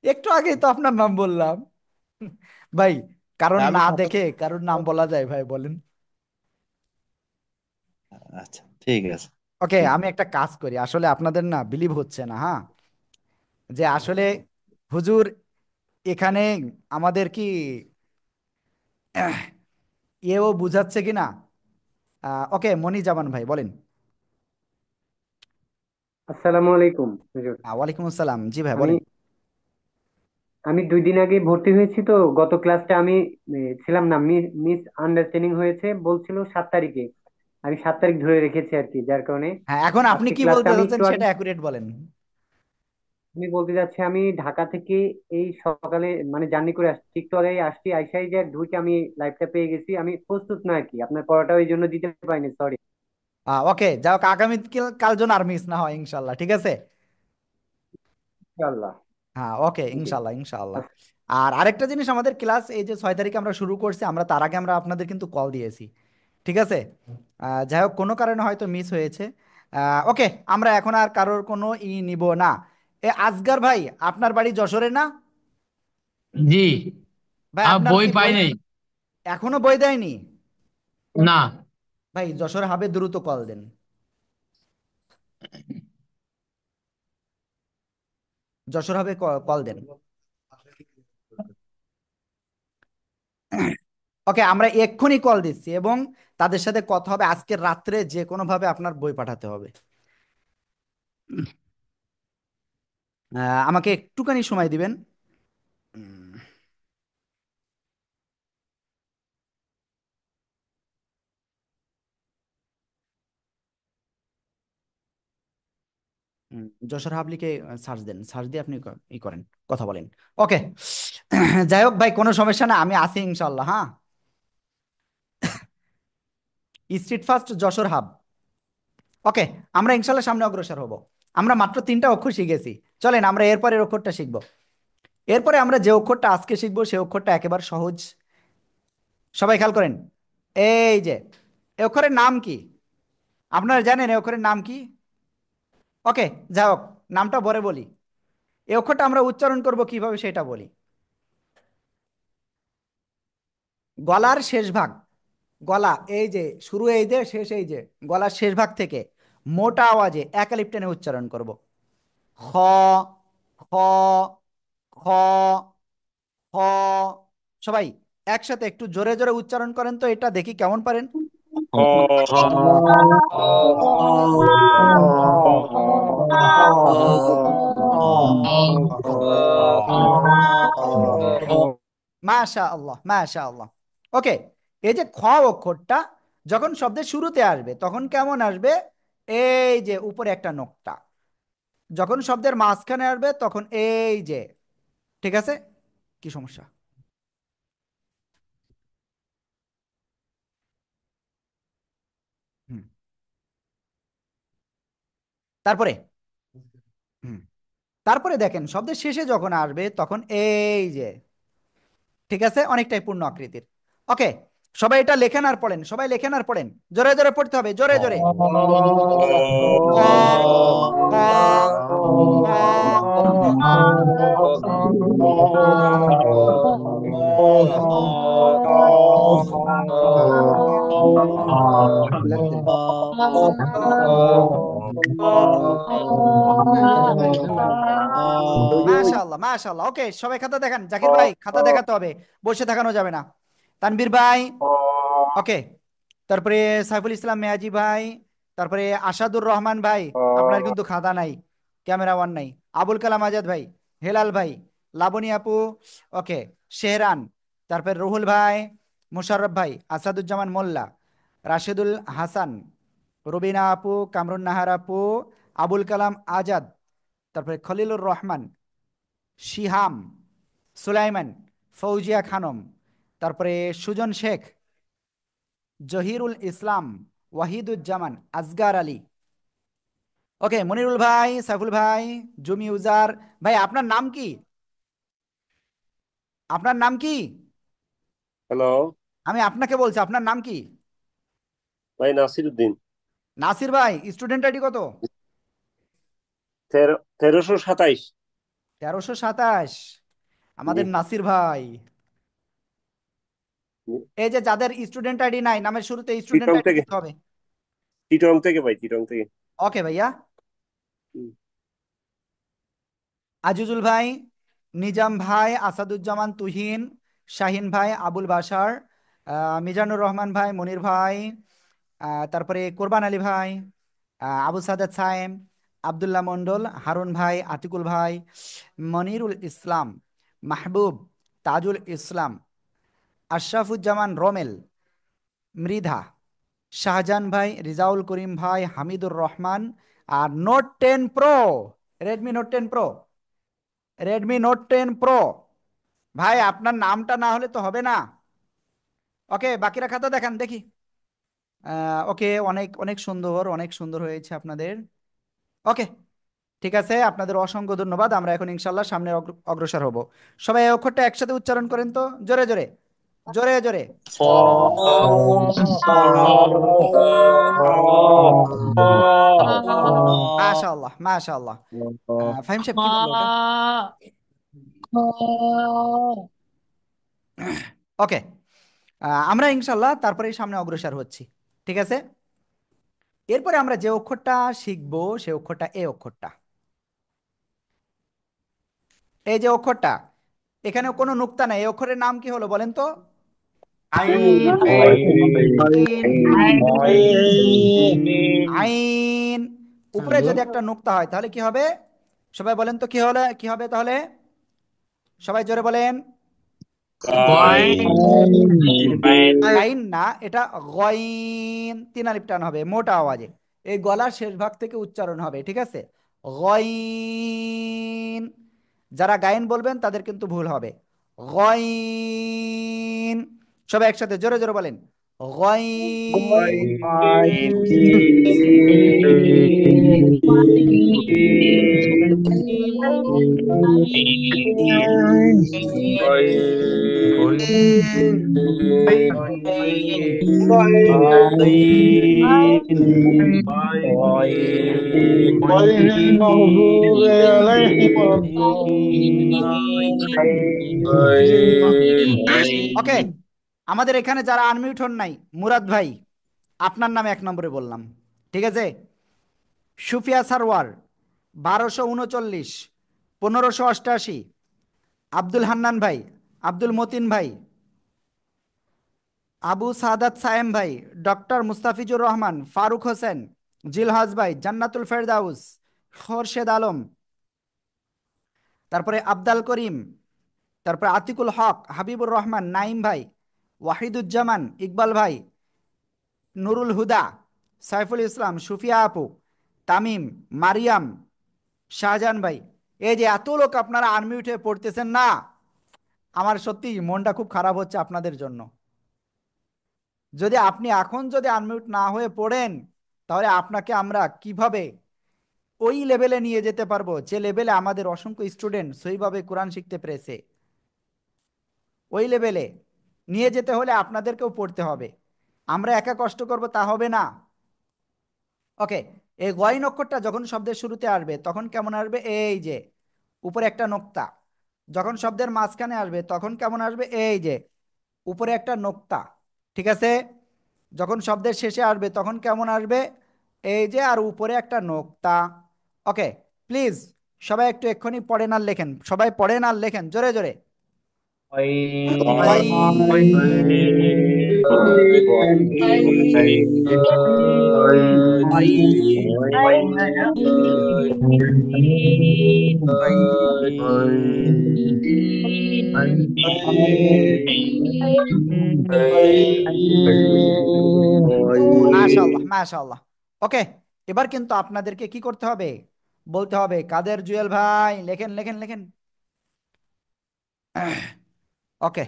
একটু আগেই তো আপনার নাম বললাম ভাই। কারণ আমি না খাতা, দেখে কারোর নাম বলা যায় ভাই, বলেন? আচ্ছা ঠিক আছে। ওকে, আমি একটা কাজ করি, আসলে আপনাদের না বিলিভ হচ্ছে না, হ্যাঁ, যে আসলে হুজুর এখানে আমাদের কি এও বুঝাচ্ছে কিনা। ওকে, মনি জামান ভাই বলেন। আসসালামু আলাইকুম হুজুর। ওয়ালাইকুম আসসালাম, জি ভাই আমি বলেন। আমি 2 দিন আগে ভর্তি হয়েছি, তো গত ক্লাসটা আমি ছিলাম না, মিস আন্ডারস্ট্যান্ডিং হয়েছে, বলছিল 7 তারিখে। আমি 7 তারিখ ধরে রেখেছি আর কি, যার কারণে হ্যাঁ, এখন আপনি আজকে কি ক্লাসটা বলতে আমি চাচ্ছেন একটু আগে সেটা অ্যাকুরেট বলেন। আমি বলতে যাচ্ছি, আমি ঢাকা থেকে এই সকালে মানে জার্নি করে আসছি, একটু আগে আসছি, আইসাই যে ঢুকে আমি লাইভটা পেয়ে গেছি। আমি প্রস্তুত না আর কি, আপনার পড়াটা ওই জন্য দিতে পারিনি, সরি। ওকে, যাই হোক, আগামী কাল যেন আর মিস না হয় ইনশাল্লাহ, ঠিক আছে? ইনশাআল্লাহ। হ্যাঁ, ওকে, জি। ইনশাল্লাহ ইনশাল্লাহ। আর আরেকটা জিনিস, আমাদের ক্লাস এই যে 6 তারিখে আমরা শুরু করছি, আমরা তার আগে আমরা আপনাদের কিন্তু কল দিয়েছি, ঠিক আছে? যাই হোক, কোনো কারণে হয়তো মিস হয়েছে। ওকে, আমরা এখন আর কারোর কোনো নিব না। আজগার ভাই, আপনার বাড়ি যশোরে না? জি। ভাই আপনার বই কি পাই বই নাই। এখনো বই দেয়নি? না। ভাই যশোর হাবে দ্রুত কল দেন, যশোর হাবে কল দেন। ওকে, আমরা এক্ষুনি কল দিচ্ছি এবং তাদের সাথে কথা হবে, আজকের রাত্রে যে কোনো ভাবে আপনার বই পাঠাতে হবে। আমাকে একটুখানি সময় দিবেন। উম, যশোর হাবলিকে সার্চ দেন, সার্চ দিয়ে আপনি ই করেন, কথা বলেন। ওকে। যাই হোক ভাই, কোনো সমস্যা না, আমি আছি ইনশাল্লাহ। হ্যাঁ, স্ট্রিট ফাস্ট যশোর হাব। ওকে, আমরা ইনশাল্লাহ সামনে অগ্রসর হব। আমরা মাত্র 3টা অক্ষর শিখেছি। চলেন আমরা এরপরের অক্ষরটা শিখব। এরপরে আমরা যে অক্ষরটা আজকে শিখবো সেই অক্ষরটা একেবারে সহজ। সবাই খেয়াল করেন। এই যে, এই অক্ষরের নাম কি? আপনারা জানেন এই অক্ষরের নাম কি? ওকে, যাই হোক, নামটা পরে বলি। এই অক্ষরটা আমরা উচ্চারণ করব কিভাবে সেটা বলি। গলার শেষ ভাগ, গলা এই যে শুরু, এই যে শেষ, এই যে গলার শেষ ভাগ থেকে মোটা আওয়াজে একালিপ টেনে উচ্চারণ করব। খ, খ, খ, খ। সবাই একসাথে একটু জোরে জোরে উচ্চারণ করেন তো, এটা দেখি কেমন পারেন। মাশা আল্লাহ, মাশা আল্লাহ। ওকে, এই যে খ অক্ষরটা যখন শব্দের শুরুতে আসবে তখন কেমন আসবে? এই যে উপরে একটা নোক্তা। যখন শব্দের মাঝখানে আসবে তখন এই যে, ঠিক আছে? কি সমস্যা? হুম। তারপরে, হুম, তারপরে দেখেন শব্দের শেষে যখন আসবে তখন এই যে, ঠিক আছে, অনেকটাই পূর্ণ আকৃতির। ওকে, সবাই এটা লেখেন আর পড়েন, সবাই লেখেন আর পড়েন, জোরে জোরে পড়তে হবে, জোরে জোরে। ক, ক, ক, মাশাআল্লাহ, মাশাআল্লাহ। ওকে, সবাই খাতা দেখান। জাকির ভাই খাতা দেখাতে হবে, বসে দেখানো যাবে না। তানবীর ভাই। ওকে, তারপরে সাইফুল ইসলাম মেয়াজি ভাই, তারপরে আসাদুর রহমান ভাই, আপনার কিন্তু খাতা নাই, ক্যামেরা ওয়ান নাই। আবুল কালাম আজাদ ভাই, হেলাল ভাই, লাবণী আপু, ওকে, শেহরান, তারপরে রুহুল ভাই, মুশাররফ ভাই, আসাদুজ্জামান মোল্লা, রাশেদুল হাসান, রুবিনা আপু, কামরুন নাহার আপু, আবুল কালাম আজাদ, তারপরে খলিলুর রহমান, শিহাম, সুলাইমান, ফৌজিয়া খানম, তারপরে সুজন শেখ, জহিরুল ইসলাম, ওয়াহিদুজ্জামান, আজগার আলী। ওকে, মনিরুল ভাই, সাইফুল ভাই, জুমি উজার। ভাই আপনার নাম কি? আপনার নাম কি? হ্যালো। আমি আপনাকে বলছি, আপনার নাম কি? ভাই নাসির উদ্দিন। নাসির ভাই, স্টুডেন্ট আইডি কত? 1327। 1327। জি। আমাদের নাসির ভাই। এই যে যাদের স্টুডেন্ট আইডি নাই, নামের শুরুতে স্টুডেন্ট চিটং আইডি থেকে। দিতে হবে। চিটং থেকে ভাই, চিটং থেকে। ওকে ভাইয়া। হুম। আজিজুল ভাই, নিজাম ভাই, আসাদুজ্জামান তুহিন, শাহিন ভাই, আবুল বাশার, মিজানুর রহমান ভাই, মনির ভাই, তারপরে কোরবান আলী ভাই, আবু সাদাত সায়েম, আবদুল্লাহ মন্ডল, হারুন ভাই, আতিকুল ভাই, মনিরুল ইসলাম, মাহবুব, তাজুল ইসলাম, আশরাফুজ্জামান রমেল, মৃধা, শাহজাহান ভাই, রিজাউল করিম ভাই, হামিদুর রহমান। আর note 10 pro, Redmi note 10 pro, Redmi note 10 pro. ভাই আপনার নামটা না হলে তো হবে না। ওকে, বাকিরা খাতা দেখান দেখি। ওকে, অনেক অনেক সুন্দর, অনেক সুন্দর হয়েছে আপনাদের। ওকে, ঠিক আছে, আপনাদের অসংখ্য ধন্যবাদ। আমরা এখন ইনশাল্লাহ সামনে অগ্রসর হব। সবাই এই অক্ষরটা একসাথে উচ্চারণ করেন তো, জোরে জোরে, জোরে জোরে। মাশাআল্লাহ, মাশাআল্লাহ। ফাহিম সাহেব কি বললো ওটা? ওকে, আমরা ইনশাল্লাহ তারপরে সামনে অগ্রসর হচ্ছি। ঠিক আছে, এরপরে আমরা যে অক্ষরটা শিখবো সে অক্ষরটা এ অক্ষরটা। এই যে অক্ষরটা, এখানে কোনো নুক্তা নাই, এই অক্ষরের নাম কি হলো বলেন তো? আইন আইন আইন উপরে যদি একটা নোক্তা হয় তাহলে কি হবে? সবাই বলেন তো কি হবে তাহলে? সবাই জোরে বলেন। কাইন কয়েন গাইন না, এটা গইন, তিন আলিফ টান হবে মোটা আওয়াজে, এই গলার শেষ ভাগ থেকে উচ্চারণ হবে, ঠিক আছে? গইন। যারা গাইন বলবেন তাদের কিন্তু ভুল হবে। গইন। সবাই একসাথে জোরে জোরে বলেন। গইন। غير المغضوب عليهم ولا ওকে, আমাদের এখানে যারা আনমিউট হন নাই, মুরাদ ভাই আপনার নামে এক নম্বরে বললাম, ঠিক আছে? সুফিয়া সারওয়ার 1239, 1588। আব্দুল হান্নান ভাই, আব্দুল মতিন ভাই, আবু সাদাত সায়েম ভাই, ডক্টর মুস্তাফিজুর রহমান, ফারুক হোসেন, জিলহাজ ভাই, জান্নাতুল ফেরদাউস, খোরশেদ আলম, তারপরে আবদাল করিম, তারপরে আতিকুল হক, হাবিবুর রহমান, নাইম ভাই, ওয়াহিদুজ্জামান, ইকবাল ভাই, নুরুল হুদা, সাইফুল ইসলাম, সুফিয়া আপু, তামিম, মারিয়াম, শাহজাহান ভাই। এই যে এত লোক আপনারা আনমিউটে পড়তেছেন না, আমার সত্যি মনটা খুব খারাপ হচ্ছে আপনাদের জন্য। যদি আপনি এখন যদি আনমিউট না হয়ে পড়েন, তাহলে আপনাকে আমরা কিভাবে ওই লেভেলে নিয়ে যেতে পারবো যে লেভেলে আমাদের অসংখ্য স্টুডেন্ট সেইভাবে কোরআন শিখতে পেরেছে? ওই লেভেলে নিয়ে যেতে হলে আপনাদেরকেও পড়তে হবে। আমরা একা কষ্ট করব তা হবে না। ওকে, এই গয়ন অক্ষরটা যখন শব্দের শুরুতে আসবে তখন কেমন আসবে? এই যে উপরে একটা নোক্তা। যখন শব্দের মাঝখানে আসবে তখন কেমন আসবে? এই যে উপরে একটা নোক্তা, ঠিক আছে? যখন শব্দের শেষে আসবে তখন কেমন আসবে? এই যে আর উপরে একটা নোক্তা। ওকে, প্লিজ সবাই একটু এক্ষুনি পড়েন আর লেখেন, সবাই পড়েন আর লেখেন জোরে জোরে। মাশাআল্লাহ মাশাআল্লাহ। ওকে, এবার কিন্তু আপনাদেরকে কি করতে হবে? বলতে হবে। কাদের জুয়েল ভাই লেখেন লেখেন লেখেন। ওকে,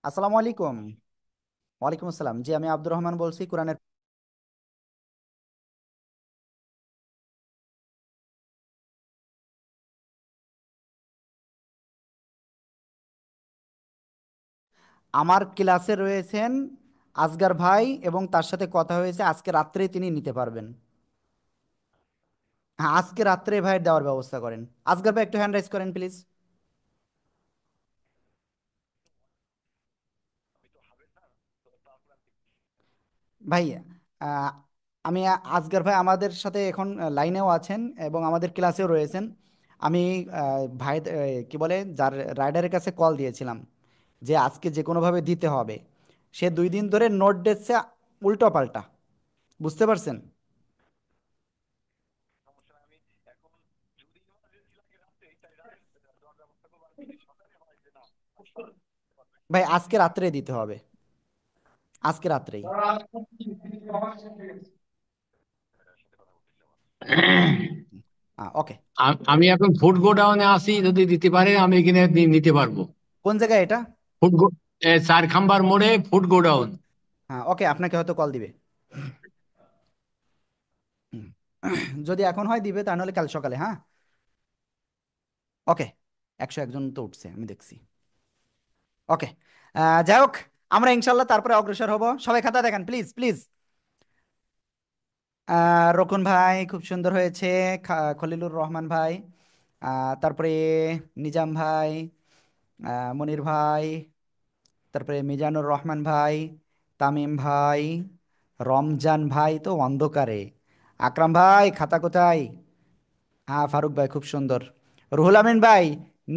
আসসালামু আলাইকুম। ওয়ালাইকুম আসসালাম, জি আমি আব্দুর রহমান বলছি কোরআনের। আমার ক্লাসে রয়েছেন আসগার ভাই এবং তার সাথে কথা হয়েছে, আজকে রাত্রেই তিনি নিতে পারবেন। হ্যাঁ, আজকে রাত্রে ভাইয়ের দেওয়ার ব্যবস্থা করেন। আসগার ভাই একটু হ্যান্ড রাইজ করেন প্লিজ। ভাই আহ, আমি আসগার ভাই আমাদের সাথে এখন লাইনেও আছেন এবং আমাদের ক্লাসেও রয়েছেন। আমি ভাই কি বলে যার রাইডারের কাছে কল দিয়েছিলাম যে আজকে যে কোনোভাবে দিতে হবে। সে 2 দিন ধরে নোট দিচ্ছে উল্টো পাল্টা, বুঝতে পারছেন? ভাই আজকে রাত্রে দিতে হবে, আজকে রাত্রেই। ওকে। আমি এখন ফুড গোডাউনে আছি, যদি দিতে পারে আমি এখানে নিতে পারবো। কোন জায়গায় এটা? ফুড চার খাম্বার মোড়ে ফুড গোডাউন। হ্যাঁ ওকে, আপনাকে হয়তো কল দিবে। হুম। যদি এখন হয় দিবে, তা নাহলে কাল সকালে। হ্যাঁ ওকে, 101 জন তো উঠছে আমি দেখছি। ওকে, যাই হোক, আমরা ইনশাল্লাহ তারপরে অগ্রসর হব। সবাই খাতা দেখেন প্লিজ প্লিজ। রকুন ভাই খুব সুন্দর হয়েছে। খলিলুর রহমান ভাই, তারপরে নিজাম ভাই, মনির ভাই, তারপরে মিজানুর রহমান ভাই, তামিম ভাই, রমজান ভাই তো অন্ধকারে। আকরাম ভাই খাতা কোথায়? হ্যাঁ ফারুক ভাই, খুব সুন্দর। রুহুল আমিন ভাই,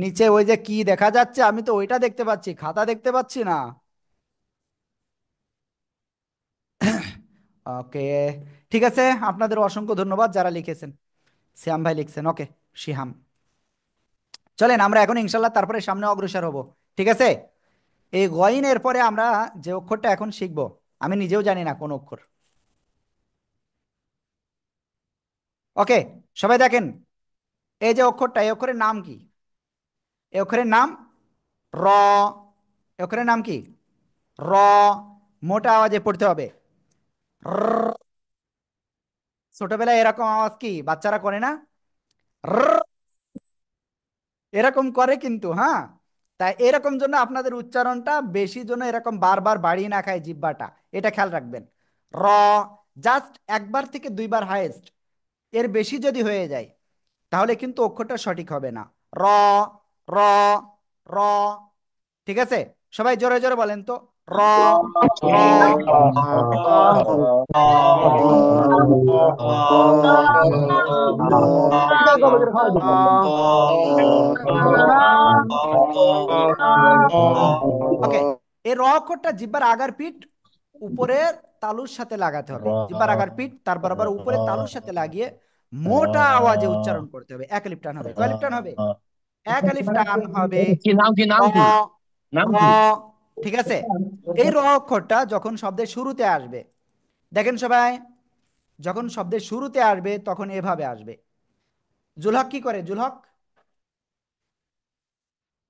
নিচে ওই যে কি দেখা যাচ্ছে, আমি তো ওইটা দেখতে পাচ্ছি, খাতা দেখতে পাচ্ছি না। ওকে, ঠিক আছে, আপনাদের অসংখ্য ধন্যবাদ যারা লিখেছেন। শ্যাম ভাই লিখছেন, ওকে। শিহাম। চলেন আমরা এখন ইনশাল্লাহ তারপরে সামনে অগ্রসর হব। ঠিক আছে, এই গয়নের পরে আমরা যে অক্ষরটা এখন শিখব, আমি নিজেও জানি না কোন অক্ষর। ওকে, সবাই দেখেন, এই যে অক্ষরটা, এই অক্ষরের নাম কি? এই অক্ষরের নাম র। এই অক্ষরের নাম কি? র। মোটা আওয়াজে পড়তে হবে। র। ছোটবেলায় এরকম আওয়াজ কি বাচ্চারা করে না? র। এরকম করে কিন্তু, হ্যাঁ। তাই এরকম জন্য আপনাদের উচ্চারণটা বেশি জন্য এরকম বারবার বাড়িয়ে না খায় জিহ্বাটা, এটা খেয়াল রাখবেন। র। জাস্ট একবার থেকে দুইবার হাইয়েস্ট, এর বেশি যদি হয়ে যায় তাহলে কিন্তু অক্ষরটা সঠিক হবে না। র। র। র। ঠিক আছে, সবাই জোরে জোরে বলেন তো। র। র। ওকে, এই র অক্ষরটা জিহ্বার আগার পিঠ উপরের তালুর সাথে লাগাতে হবে। জিহ্বার আগার পিঠ তার বরাবর উপরে তালুর সাথে লাগিয়ে মোটা আওয়াজে উচ্চারণ করতে হবে। এক আলিফ টান হবে, কয় আলিফ টান হবে? এক আলিফ টান হবে। কি নাম, কি র। নাম কি? নাম র। কি? ঠিক আছে, এই র অক্ষরটা যখন শব্দের শুরুতে আসবে, দেখেন সবাই, যখন শব্দের শুরুতে আসবে তখন এভাবে আসবে। জুলহক কি করে? জুলহক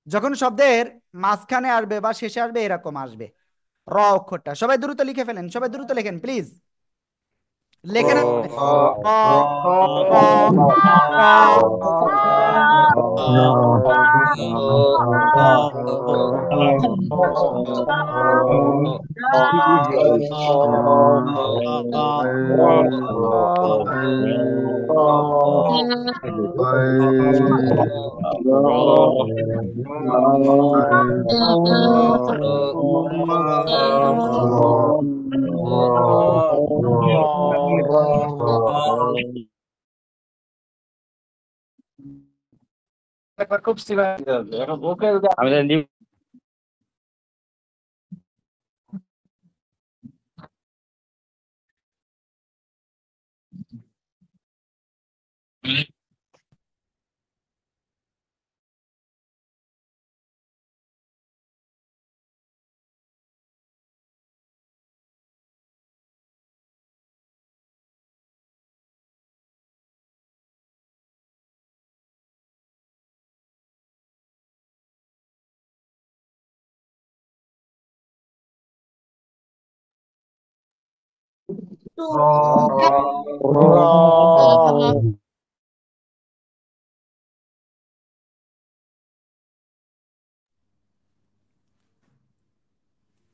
যখন শব্দের মাঝখানে আসবে বা শেষে আসবে এরকম আসবে। র অক্ষরটা সবাই দ্রুত লিখে ফেলেন, সবাই দ্রুত লেখেন প্লিজ। লেখেন আপনি। র। র। র। আমি জানি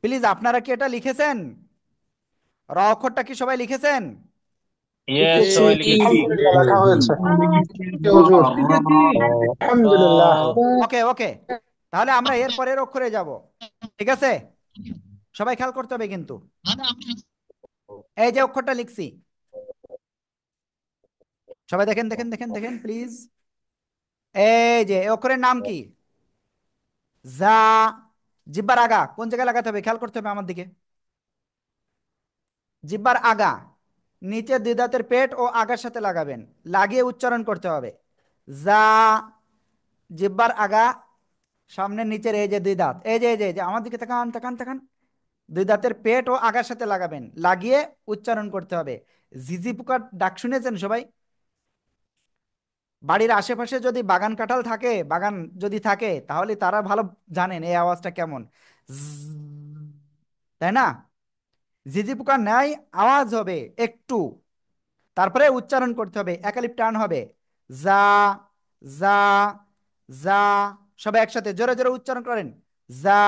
প্লিজ আপনারা কি এটা লিখেছেন? র অক্ষরটা কি সবাই লিখেছেন? ইয়েস, লিখেছি, সবাই লিখেছি। আলহামদুলিল্লাহ লেখা হয়েছে। জি হুজুর, আলহামদুলিল্লাহ। ওকে ওকে, তাহলে আমরা এর পরের অক্ষরে যাব। ঠিক আছে, সবাই খেয়াল করতে হবে কিন্তু। এই যে অক্ষরটা লিখছি, সবাই দেখেন দেখেন দেখেন দেখেন প্লিজ। এই যে এই অক্ষরের নাম কি? যা। জিব্বার আগা কোন জায়গায় লাগাতে হবে খেয়াল করতে হবে আমার দিকে। জিব্বার আগা, নিচে দুই দাঁতের পেট ও আগার সাথে লাগাবেন, লাগিয়ে উচ্চারণ করতে হবে। যা। জিব্বার আগা, সামনের নিচের এই যে দুই দাঁত, এই যে আমার দিকে তাকান তাকান তাকান, দুই দাঁতের পেট ও আগার সাথে লাগাবেন, লাগিয়ে উচ্চারণ করতে হবে। ঝিঝি পোকার ডাক শুনেছেন সবাই? বাড়ির আশেপাশে যদি বাগান কাঁঠাল থাকে, বাগান যদি থাকে তাহলে তারা ভালো জানেন এই আওয়াজটা কেমন। জ্জ, তাই না? ঝিঝি পোকার ন্যায় আওয়াজ হবে একটু, তারপরে উচ্চারণ করতে হবে, একালিপ টান হবে। যা। যা। যা। সবাই একসাথে জোরে জোরে উচ্চারণ করেন। যা।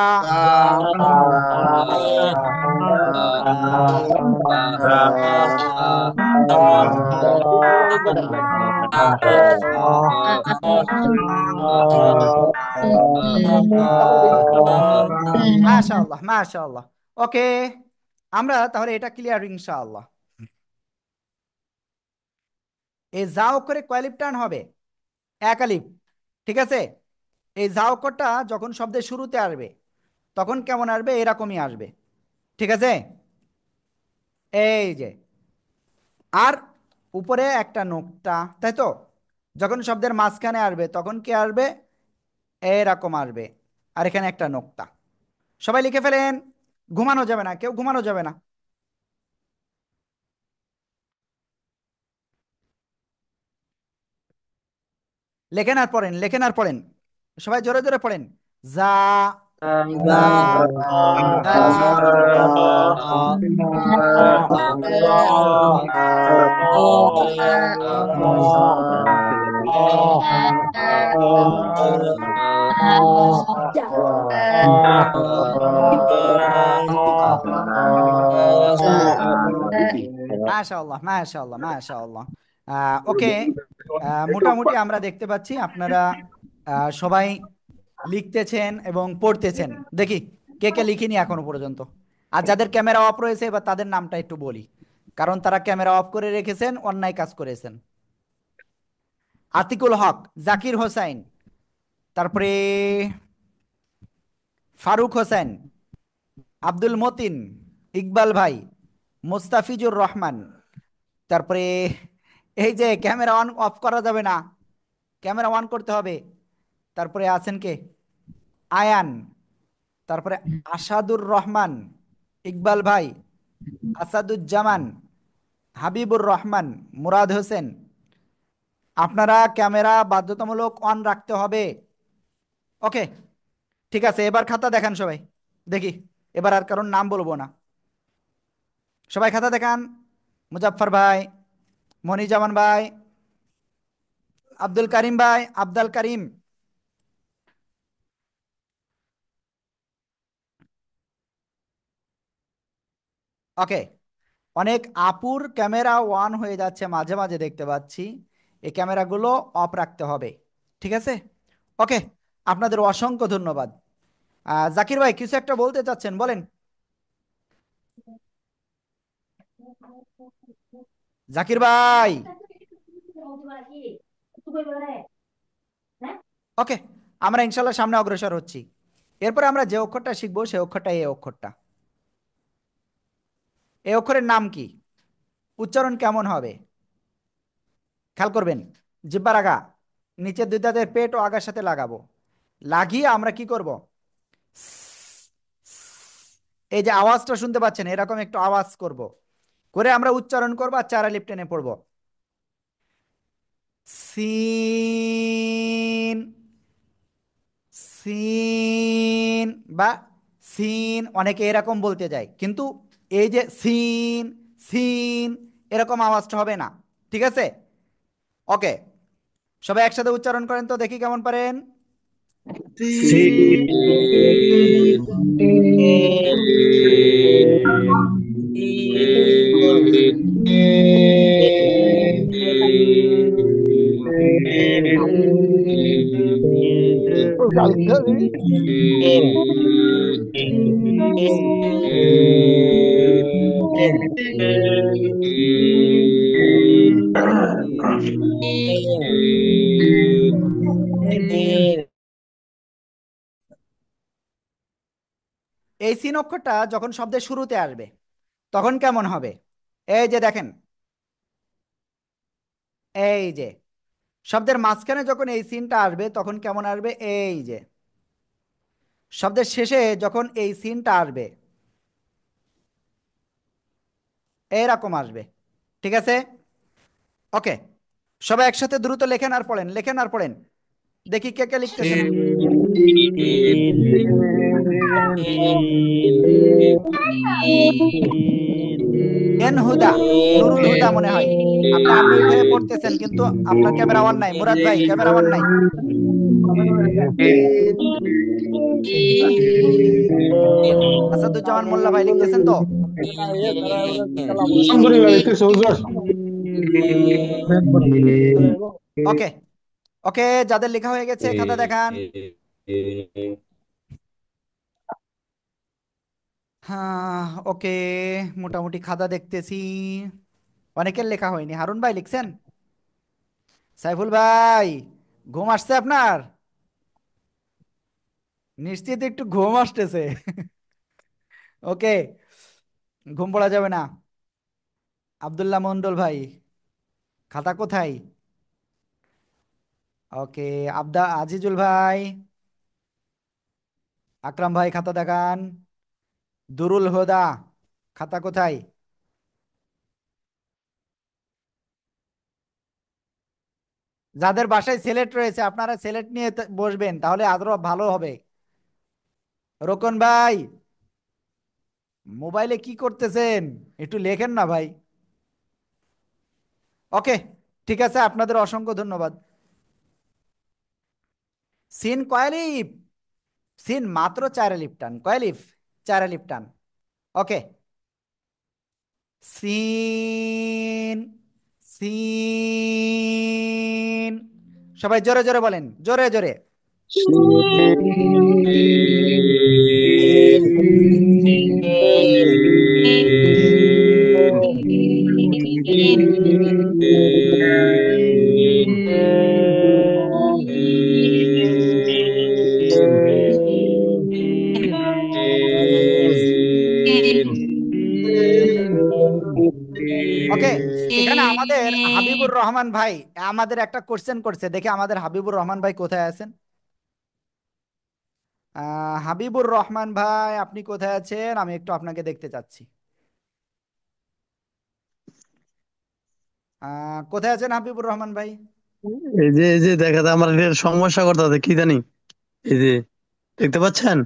মাশাআল্লাহ মাশাআল্লাহ। ওকে, আমরা তাহলে এটা ক্লিয়ার ইনশাআল্লাহ। এই যা অক্ষরে কয় আলিফ টান হবে? এক আলিফ। ঠিক আছে, এই যা অক্ষরটা যখন শব্দের শুরুতে আসবে তখন কেমন আসবে? এরকমই আসবে। ঠিক আছে, এই যে, আর উপরে একটা নোক্তা, তাই তো? যখন শব্দের মাঝখানে আসবে তখন কি আসবে? এরকম আসবে। আর এখানে একটা নোক্তা। সবাই লিখে ফেলেন। ঘুমানো যাবে না, কেউ ঘুমানো যাবে না। লেখেন আর পড়েন, লেখেন আর পড়েন। সবাই জোরে জোরে পড়েন। যা, যা, যা, মাশাআল্লাহ, মাশাআল্লাহ, মাশাআল্লাহ। ওকে, মোটামুটি আমরা দেখতে পাচ্ছি আপনারা সবাই লিখতেছেন এবং পড়তেছেন। দেখি কে কে লিখিনি এখনো পর্যন্ত। আর যাদের ক্যামেরা অফ রয়েছে এবার তাদের নামটা একটু বলি, কারণ তারা ক্যামেরা অফ করে রেখেছেন, অন্যায় কাজ করেছেন। আতিকুল হক, জাকির হোসেন, তারপরে ফারুক হোসেন, আব্দুল মতিন, ইকবাল ভাই, মুস্তাফিজুর রহমান, তারপরে এই যে ক্যামেরা অন অফ করা যাবে না, ক্যামেরা অন করতে হবে। তারপরে আছেন কে? আয়ান, তারপরে আসাদুর রহমান, ইকবাল ভাই, আসাদুজ্জামান, হাবিবুর রহমান, মুরাদ হোসেন। আপনারা ক্যামেরা বাধ্যতামূলক অন রাখতে হবে। ওকে, ঠিক আছে, এবার খাতা দেখান সবাই। দেখি, এবার আর কারণ নাম বলবো না। সবাই খাতা দেখান। মুজাফফর ভাই, মনিজামান ভাই, আব্দুল করিম ভাই, আব্দুল করিম। ওকে, অনেক আপুর ক্যামেরা অন হয়ে যাচ্ছে মাঝে মাঝে দেখতে পাচ্ছি। এই ক্যামেরাগুলো অফ রাখতে হবে। ঠিক আছে, ওকে, আপনাদের অসংখ্য ধন্যবাদ। জাকির ভাই কিছু একটা বলতে চাচ্ছেন, বলেন। জাকির ভাই। ওকে, আমরা ইনশাল্লাহ সামনে অগ্রসর হচ্ছি। এরপরে আমরা যে অক্ষরটা শিখবো সেই অক্ষরটা এই অক্ষরটা। এই অক্ষরের নাম কি? উচ্চারণ কেমন হবে? খেয়াল করবেন, জিহ্বার আগা, নিচের দুই দাঁতের পেট ও আগার সাথে লাগাবো। লাগিয়ে আমরা কি করব? এই যে আওয়াজটা শুনতে পাচ্ছেন, এরকম একটু আওয়াজ করব, করে আমরা উচ্চারণ করবো আর চার আলিফ টেনে পড়বো। সিন, সিন বা সিন, অনেকে এরকম বলতে যায়, কিন্তু এই যে সিন, সিন, এরকম আওয়াজটা হবে না। ঠিক আছে, ওকে, সবাই একসাথে উচ্চারণ করেন তো, দেখি কেমন পারেন। সি এই সিন অক্ষরটা যখন শব্দের শুরুতে আসবে তখন কেমন হবে? এই যে দেখেন, এই যে শব্দের মাঝখানে যখন এই সিনটা আসবে তখন কেমন আসবে? এই যে শব্দের শেষে যখন এই সিনটা আসবে এরকম আসবে। ঠিক আছে, ওকে, সবাই একসাথে দ্রুত লেখেন আর পড়েন, লেখেন আর পড়েন। দেখি কে কে লিখতেছেন। এন হুদা, নুরুল হুদা মনে হয়। আপনি আনমিউট হয়ে পড়তেছেন কিন্তু আপনার ক্যামেরা অন নাই। মুরাদ ভাই, ক্যামেরা অন নাই। আসাদুজ্জামান মোল্লা ভাই লিখতেছেন তো? আলহামদুলিল্লাহ লিখতেছে হুজুর। ওকে, ওকে, যাদের লেখা হয়ে গেছে খাতা দেখান। হ্যাঁ, ওকে, মোটামুটি খাতা দেখতেছি। অনেকের লেখা হয়নি। হারুন ভাই লিখছেন? সাইফুল ভাই, ঘুম আসছে আপনার? নিশ্চিত একটু ঘুম আসতেছে। ওকে, ঘুম পড়া যাবে না। আব্দুল্লাহ মন্ডল ভাই, খাতা কোথায়? ওকে, আজিজুল ভাই, আকরাম ভাই খাতা দেখান। দুরুল হুদা, খাতা কোথায়? যাদের বাসায় সিলেট রয়েছে আপনারা সিলেট নিয়ে বসবেন, তাহলে আরো ভালো হবে। রোকন ভাই, মোবাইলে কি করতেছেন? একটু লেখেন না ভাই। ওকে, ঠিক আছে, আপনাদের অসংখ্য ধন্যবাদ। সিন কয়ালিফ, সিন মাত্র 4 আলিফ টান, কয়ালিফ 4 আলিফ টান। ওকে, সিন, সিন, সবাই জোরে জোরে বলেন, জোরে জোরে। ওকে, এখানে আমাদের হাবিবুর রহমান ভাই আমাদের একটা কোশ্চেন করছে, দেখে আমাদের হাবিবুর রহমান ভাই কোথায় আছেন? হাবিবুর রহমান ভাই আপনি কোথায় আছেন? আমি একটু আপনাকে দেখতে চাচ্ছি। কোথায় আছেন হাবিবুর রহমান ভাই? এই যে দেখা যায় আমার এটা সমস্যা করতে কি জানি। এই যে দেখতে পাচ্ছেন?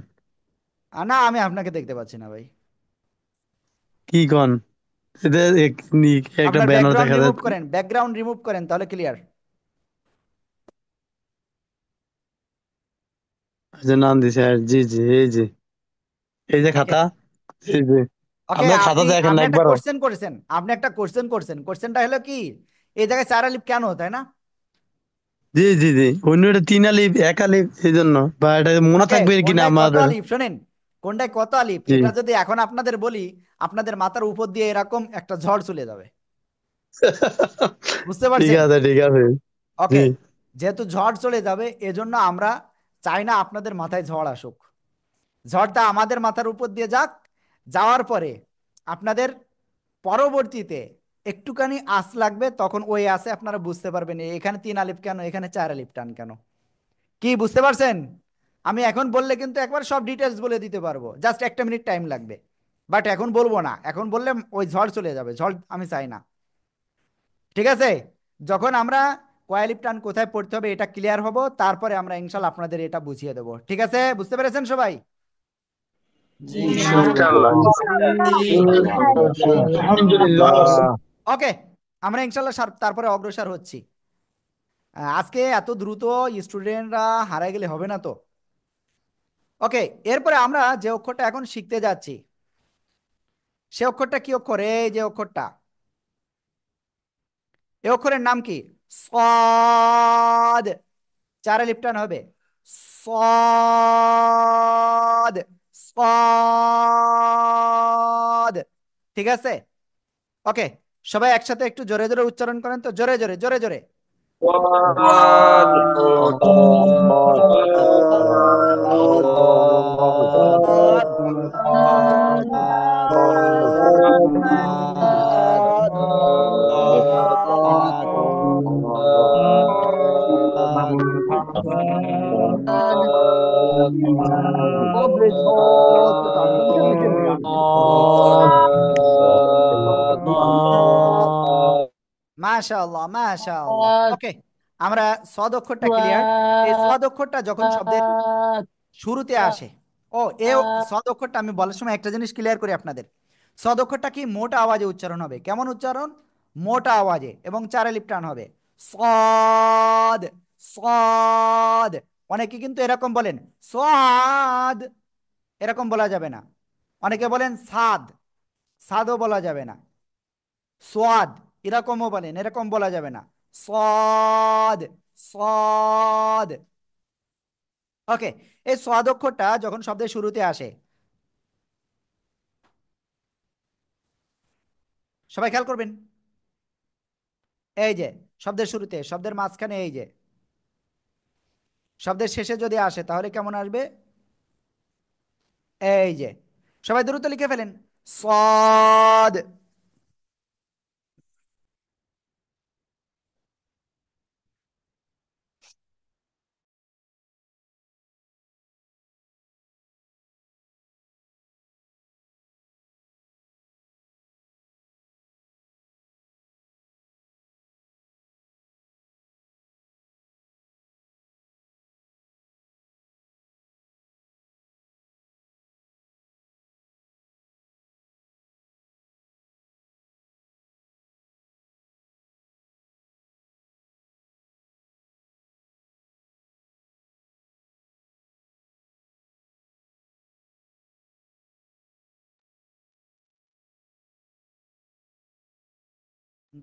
না, আমি আপনাকে দেখতে পাচ্ছি না ভাই। কি কন? এটা একটা আপনার ব্যানার ব্যাকগ্রাউন্ড দেখা যায়। রিমুভ করেন, ব্যাকগ্রাউন্ড রিমুভ করেন, তাহলে ক্লিয়ার। যে নাম দিছে, জি জি, এই যে ওকে, খাতা, এই যে ওকে, আপনার খাতা আপনি দেখেন না আপনি একটা একবারও? কোশ্চেন করেছেন, আপনি একটা কোশ্চেন করছেন, কোশ্চেনটা হলো কি, এই জায়গায় 4 আলিফ কেন, তাই না? জি জি জি, অন্যটা 3 আলিফ 1 আলিফ, এই জন্য বা এটা মনে ওকে, থাকবে কিনা কোনটায় কত আমাদের। আলিফ শোনেন, কোনটায় কত আলিফ জি। এটা যদি এখন আপনাদের বলি, আপনাদের মাথার উপর দিয়ে এরকম একটা ঝড় চলে যাবে। বুঝতে ঠিক পারছেন? আছে ঠিক আছে। জি। ওকে, যেহেতু ঝড় চলে যাবে এজন্য আমরা চাই না আপনাদের মাথায় ঝড় আসুক। ঝড়টা আমাদের মাথার উপর দিয়ে যাক, যাওয়ার পরে আপনাদের পরবর্তীতে একটুখানি আঁচ লাগবে, তখন ওই আসে আপনারা বুঝতে পারবেন এখানে 3 আলিফ কেন, এখানে 4 আলিফ টান কেন। কি বুঝতে পারছেন? আমি এখন বললে কিন্তু একবার সব ডিটেলস বলে দিতে পারবো, জাস্ট 1টা মিনিট টাইম লাগবে। বাট এখন বলবো না, এখন বললে ওই ঝড় চলে যাবে, ঝড় আমি চাই না। ঠিক আছে, যখন আমরা কয়ালিপ টান কোথায় পড়তে হবে এটা ক্লিয়ার হব, তারপরে আমরা ইনশাল্লাহ আপনাদের এটা বুঝিয়ে দেবো। ঠিক আছে, বুঝতে পেরেছেন সবাই? ইনশাআল্লাহ। আলহামদুলিল্লাহ। ওকে, আমরা ইনশাল্লাহ তারপরে অগ্রসর হচ্ছি। আজকে এত দ্রুত স্টুডেন্টরা হারায় গেলে হবে না তো। ওকে, এরপরে আমরা যে অক্ষরটা এখন শিখতে যাচ্ছি, সে অক্ষরটা কি অক্ষর? এই যে অক্ষরটা, এই অক্ষরের নাম কি? সদ। 4 আলিফ টান হবে, সদ, সদ। ঠিক আছে, ওকে, সবাই একসাথে একটু জোরে জোরে উচ্চারণ করেন তো, জোরে জোরে জোরে জোরে। মাশাআল্লাহ, মাশাআল্লাহ। ওকে, আমরা সদ অক্ষরটা ক্লিয়ার। এই সদ অক্ষরটা যখন শব্দের শুরুতে আসে, ও এ সদ অক্ষরটা আমি বলার সময় একটা জিনিস ক্লিয়ার করি আপনাদের। সদ অক্ষরটা কি মোটা আওয়াজে উচ্চারণ হবে। কেমন উচ্চারণ? মোটা আওয়াজে, এবং 4 আলিফ টান হবে। সদ, সদ। অনেকে কিন্তু এরকম বলেন সাদ, এরকম বলা যাবে না। অনেকে বলেন সাদ, সাদও বলা যাবে না। সোয়াদ, এরকমও বলেন, এরকম বলা যাবে না। সদ, সদ। ওকে, এই সোয়াদ অক্ষরটা যখন শব্দের শুরুতে আসে, সবাই খেয়াল করবেন। এই যে শব্দের শুরুতে, শব্দের মাঝখানে, এই যে শব্দের শেষে যদি আসে তাহলে কেমন আসবে? এই যে, সবাই দ্রুত লিখে ফেলেন, সদ।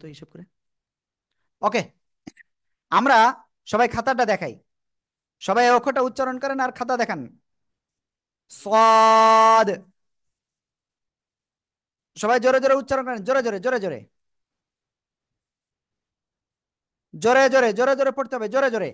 তো হিসাব করে, ওকে। আমরা সবাই খাতাটা দেখাই, সবাই এই অক্ষরটা উচ্চারণ করেন আর খাতা দেখান। সদ। সবাই জোরে জোরে উচ্চারণ করেন, জোরে জোরে জোরে জোরে জোরে জোরে জোরে জোরে পড়তে হবে, জোরে জোরে।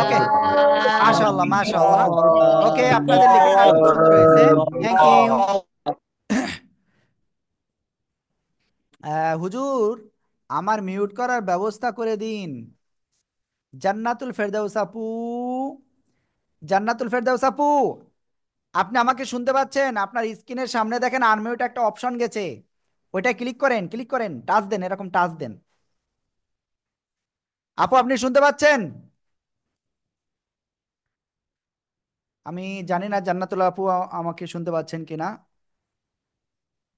ওকে, মাশাআল্লাহ মাশাআল্লাহ। ওকে, আপনাদের লেখাটা খুব সুন্দর হয়েছে, থ্যাংক ইউ। হুজুর, আমার মিউট করার ব্যবস্থা করে দিন। জান্নাতুল ফেরদাউস আপু, জান্নাতুল ফেরদাউস আপু, আপনি আমাকে শুনতে পাচ্ছেন? আপনার স্ক্রিনের সামনে দেখেন আনমিউট একটা অপশন গেছে, ওইটা ক্লিক করেন, ক্লিক করেন, টাচ দেন, এরকম টাচ দেন। আপু আপনি শুনতে পাচ্ছেন? আমি জানি না জান্নাতুল আপু আমাকে শুনতে পাচ্ছেন কিনা।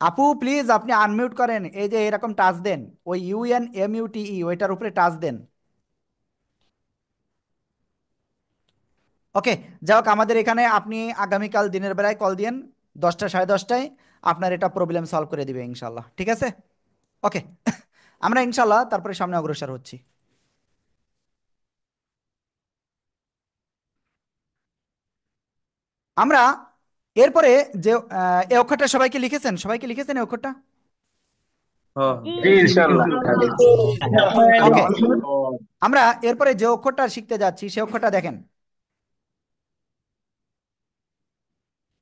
আপু প্লিজ আপনি আনমিউট করেন, এই যে এরকম টাচ দেন, ওই UNMUTE ওইটার উপরে টাচ দেন। ওকে, যাই হোক, আমাদের এখানে আপনি আগামীকাল দিনের বেলায় কল দিয়েন, 10টা 10:30টায়, আপনার এটা প্রবলেম সলভ করে দিবে ইনশাল্লাহ, ঠিক আছে? ওকে। আমরা ইনশাল্লাহ তারপরে সামনে অগ্রসর হচ্ছি। আমরা এরপরে যে এই অক্ষরটা সবাইকে লিখেছেন, সবাইকে লিখেছেন এই অক্ষরটা? হ্যাঁ। জি ইনশাআল্লাহ। ওকে, আমরা এরপরে যে অক্ষরটা শিখতে যাচ্ছি সে অক্ষরটা দেখেন,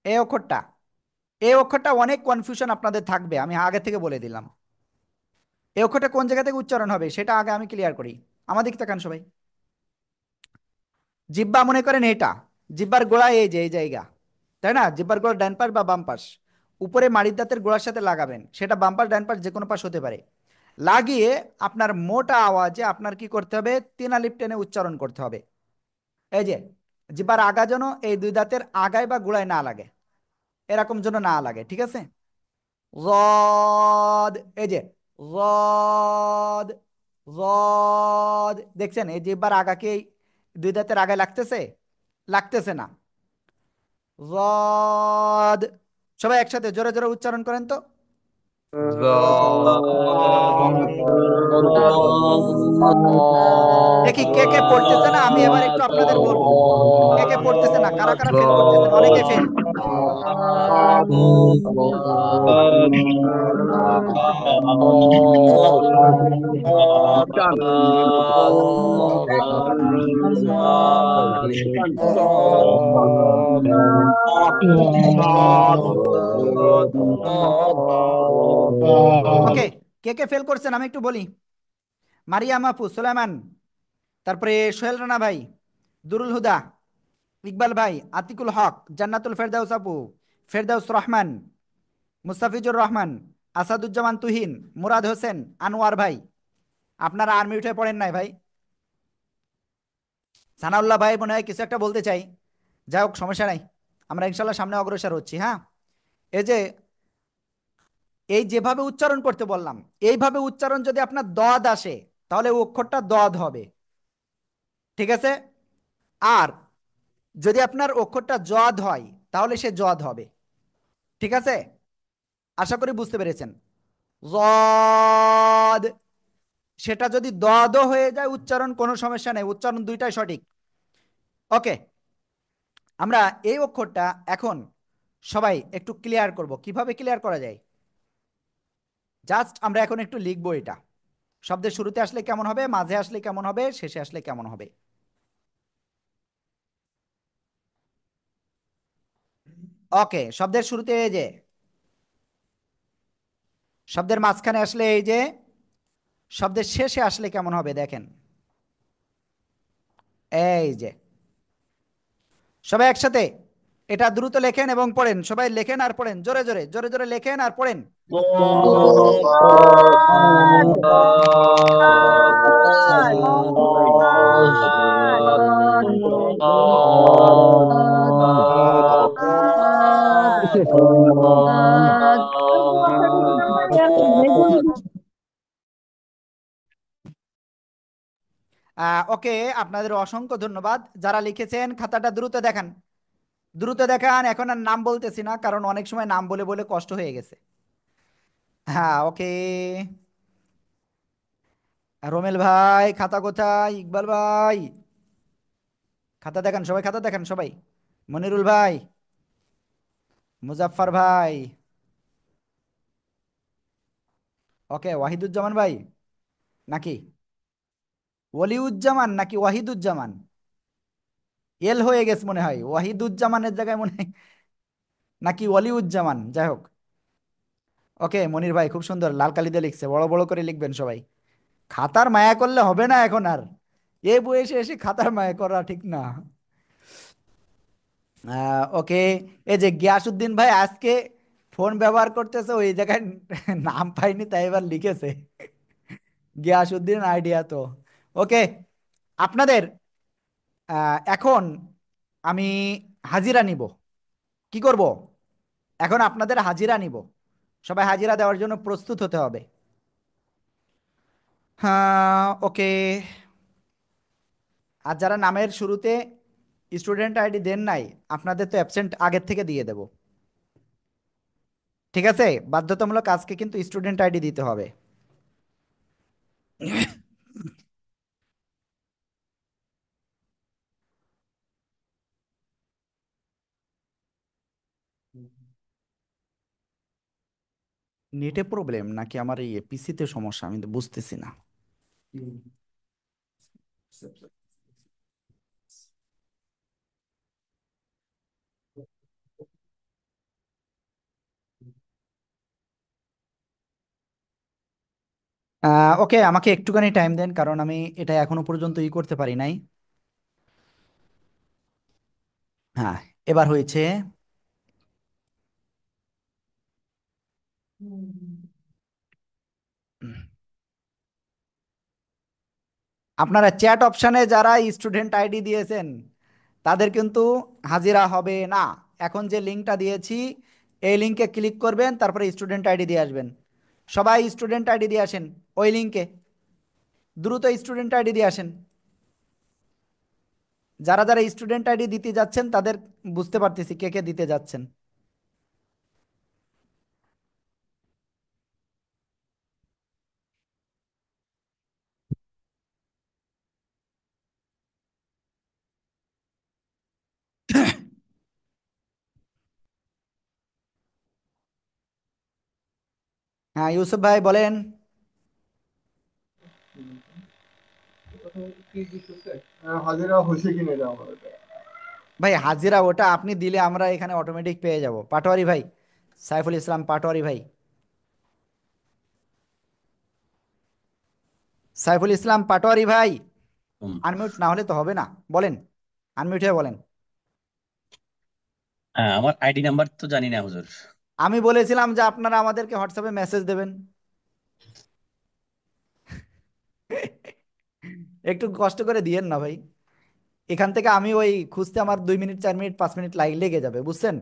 এই অক্ষরটা, এই অক্ষরটা অনেক কনফিউশন আপনাদের থাকবে, আমি আগে থেকে বলে দিলাম। এই অক্ষরটা কোন জায়গা থেকে উচ্চারণ হবে সেটা আগে আমি ক্লিয়ার করি। আমার দিকে তাকান সবাই। জিব্বা মনে করেন এটা, জিব্বার গোড়া এই যে এই জায়গা, তাই না? জিব্বার গোড়া ডান পাশ বা বাম পাশ, উপরে মাড়ির দাঁতের গোড়ার সাথে লাগাবেন, সেটা বাম পাশ ডান পাশ যে কোনো পাশ হতে পারে। লাগিয়ে আপনার মোটা আওয়াজে আপনার কি করতে হবে? 3 আলিফ টেনে উচ্চারণ করতে হবে। এই যে জিব্বার আগা যেন এই দুই দাঁতের আগায় বা গোড়ায় না লাগে, এরকম যেন না লাগে, ঠিক আছে? রদ, এই যে রদ, রদ, দেখছেন এই জিহ্বার আগাকে এই দুই দাঁতের আগায় লাগতেছে? লাগতেছে না। রদ। সবাই একসাথে জোরে জোরে উচ্চারণ করেন তো। দেখি কে কে পড়তেছে না, আমি এবার একটু আপনাদের বলবো, কে কে পড়তেছে না, কারা কারা ফেল করতেছেন? অনেকে ফেল। ওকে, কে কে ফেল করছেন আমি একটু বলি। মারিয়াম আপু, সুলাইমান, তারপরে সোহেল রানা ভাই, দুরুল হুদা, ইকবাল ভাই, আতিকুল হক, জান্নাতুল ফেরদাউস আপু, ফেরদাউস রহমান, মুস্তাফিজুর রহমান, আসাদুজ্জামান তুহিন, মুরাদ হোসেন, আনোয়ার ভাই। আপনারা আর মিউটে পড়েন নাই ভাই। সানাউল্লাহ ভাই মনে হয় কিছু একটা বলতে চাই, যাই হোক সমস্যা নাই, আমরা ইনশাল্লাহ সামনে অগ্রসর হচ্ছি। হ্যাঁ, এই যে এই যেভাবে উচ্চারণ করতে বললাম, এইভাবে উচ্চারণ যদি আপনার দদ আসে তাহলে ওই অক্ষরটা দদ হবে, ঠিক আছে? আর যদি আপনার অক্ষরটা জদ হয় তাহলে সে জদ হবে, ঠিক আছে? আশা করি বুঝতে পেরেছেন। জদ। সেটা যদি দদ হয়ে যায় উচ্চারণ কোনো সমস্যা নেই, উচ্চারণ দুইটাই সঠিক। ওকে, আমরা এই অক্ষরটা এখন সবাই একটু ক্লিয়ার করব। কিভাবে ক্লিয়ার করা যায়? জাস্ট আমরা এখন একটু লিখবো এটা। শব্দের শুরুতে আসলে কেমন হবে, মাঝে আসলে কেমন হবে, শেষে আসলে কেমন হবে। ওকে, শব্দের শুরুতে এই যে, শব্দের মাঝখানে আসলে এই যে, শব্দের শেষে আসলে কেমন হবে দেখেন, এই যে। সবাই একসাথে এটা দ্রুত লেখেন এবং পড়েন। সবাই লেখেন আর পড়েন, জোরে জোরে জোরে জোরে লেখেন আর পড়েন। ضاد ওকে, আপনাদের অসংখ্য ধন্যবাদ। যারা লিখেছেন খাতাটা দ্রুত দেখান, দ্রুত দেখান। এখন আর নাম বলতেছি না, কারণ অনেক সময় নাম বলে বলে কষ্ট হয়ে গেছে। হ্যাঁ, ওকে। রোমেল ভাই খাতা কোথায়? ইকবাল ভাই খাতা দেখান, সবাই খাতা দেখান সবাই। মনিরুল ভাই, মুজাফফর ভাই, ওকে। ওয়াহিদুজ্জামান ভাই নাকি ওয়ালিউজ্জামান নাকি ওয়াহিদুজ্জামান? এল হয়ে গেছে মনে হয়, ওয়াহিদুজ্জামানের জায়গায় মনে হয়, নাকি ওয়ালিউজ্জামান, যাই হোক। ওকে, মনির ভাই খুব সুন্দর লাল কালি দিয়ে লিখছে, বড় বড় করে লিখবেন সবাই। খাতার মায়া করলে হবে না এখন আর, এই বয়সে এসে খাতার মায়া করা ঠিক না। ওকে, এই যে গিয়াসউদ্দিন ভাই আজকে ফোন ব্যবহার করতেছে, ওই জায়গায় নাম পাইনি তাই এবার লিখেছে গিয়াসউদ্দিন আইডিয়া তো। ওকে, আপনাদের এখন আমি হাজিরা নিব। কি করব? এখন আপনাদের হাজিরা নিব। সবাই হাজিরা দেওয়ার জন্য প্রস্তুত হতে হবে। হ্যাঁ, ওকে। আর যারা নামের শুরুতে স্টুডেন্ট আইডি দেন নাই, আপনাদের তো অ্যাবসেন্ট আগের থেকে দিয়ে দেব। ঠিক আছে, বাধ্যতামূলক আজকে কিন্তু স্টুডেন্ট আইডি দিতে হবে। নেটে প্রবলেম নাকি আমার এই পিসিতে সমস্যা, আমি তো বুঝতেছি না। ওকে, আমাকে একটুখানি টাইম দেন, কারণ আমি এটা এখনো পর্যন্ত করতে পারি নাই। হ্যাঁ, এবার হয়েছে। আপনারা চ্যাট অপশানে যারা স্টুডেন্ট আইডি দিয়েছেন তাদের কিন্তু হাজিরা হবে না। এখন যে লিঙ্কটা দিয়েছি এই লিঙ্কে ক্লিক করবেন, তারপরে স্টুডেন্ট আইডি দিয়ে আসবেন। সবাই স্টুডেন্ট আইডি দিয়ে আসেন ওই লিঙ্কে, দ্রুত স্টুডেন্ট আইডি দিয়ে আসেন। যারা যারা স্টুডেন্ট আইডি দিতে যাচ্ছেন তাদের বুঝতে পারতেছি কে কে দিতে যাচ্ছেন। হ্যাঁ, ইউসুফ ভাই বলেন। হাজিরা হয়েছে কিনা এটা আমার এটা। ভাই হাজিরা ওটা আপনি দিলে আমরা এখানে অটোমেটিক পেয়ে যাব। পাটোয়ারি ভাই, সাইফুল ইসলাম পাটোয়ারি ভাই, সাইফুল ইসলাম পাটোয়ারি ভাই, আনমিউট না হলে তো হবে না, বলেন, আনমিউট হয়ে বলেন। হ্যাঁ, আমার আইডি নাম্বার তো জানি না হুজুর। আমি বলেছিলাম যে আপনারা আমাদেরকে হোয়াটসঅ্যাপে মেসেজ দেবেন। একটু কষ্ট করে দিয়েন না ভাই। এখান থেকে আমি ওই খুঁজতে আমার 2 মিনিট 4 মিনিট 5 মিনিট লেগে যাবে, বুঝছেন?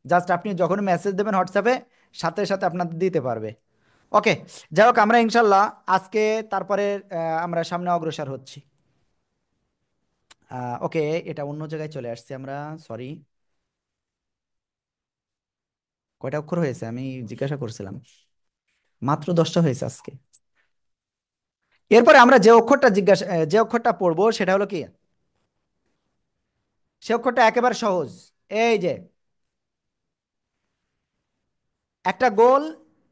জাস্ট আপনি যখন মেসেজ দেবেন হোয়াটসঅ্যাপে, সাথে সাথে আপনাদের দিতে পারবে। ওকে, যাই হোক, আমরা ইনশাল্লাহ আজকে তারপরে আমরা সামনে অগ্রসর হচ্ছি। ওকে, এটা অন্য জায়গায় চলে আসছে আমরা, সরি। কয়টা অক্ষর হয়েছে আমি জিজ্ঞাসা করছিলাম। মাত্র 10টা হয়েছে আজকে। এরপরে আমরা যে অক্ষরটা পড়বো সেটা হলো কি, সে অক্ষরটা একেবারে সহজ। এই যে একটা গোল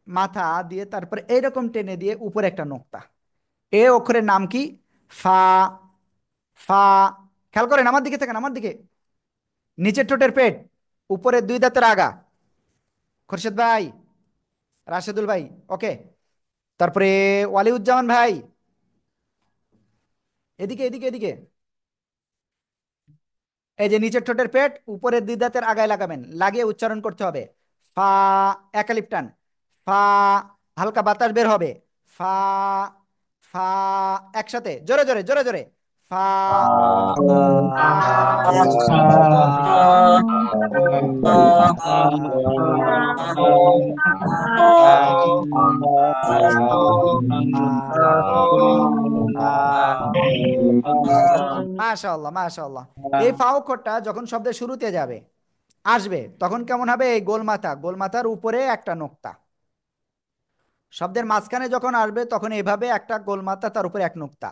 মাথা দিয়ে তারপরে এইরকম টেনে দিয়ে উপরে একটা নোক্তা, এ অক্ষরের নাম কি? ফা। ফা। খেয়াল করেন, আমার দিকে থাকেন, আমার দিকে। নিচের ঠোঁটের পেট, উপরের দুই দাঁতের আগা। খোরশেদ ভাই, রাশেদুল ভাই, ওকে। তারপরে ওয়ালিউজ্জামান ভাই, এদিকে এদিকে এদিকে। এই যে নিচের ঠোঁটের পেট, উপরের দুই দাঁতের আগায় লাগাবেন, লাগিয়ে উচ্চারণ করতে হবে। ফা। একালিপ টান। ফা। হালকা বাতাস বের হবে। ফা। ফা। একসাথে জোরে জোরে জোরে জোরে। ফা। মাশাআল্লাহ মাশাআল্লাহ। এই ফা অক্ষরটা যখন শব্দের শুরুতে যাবে, আসবে, তখন কেমন হবে? এই গোলমাথা, গোলমাথার উপরে একটা নোক্তা। শব্দের মাঝখানে যখন আসবে তখন এইভাবে একটা গোলমাথা, তার উপরে এক নোক্তা।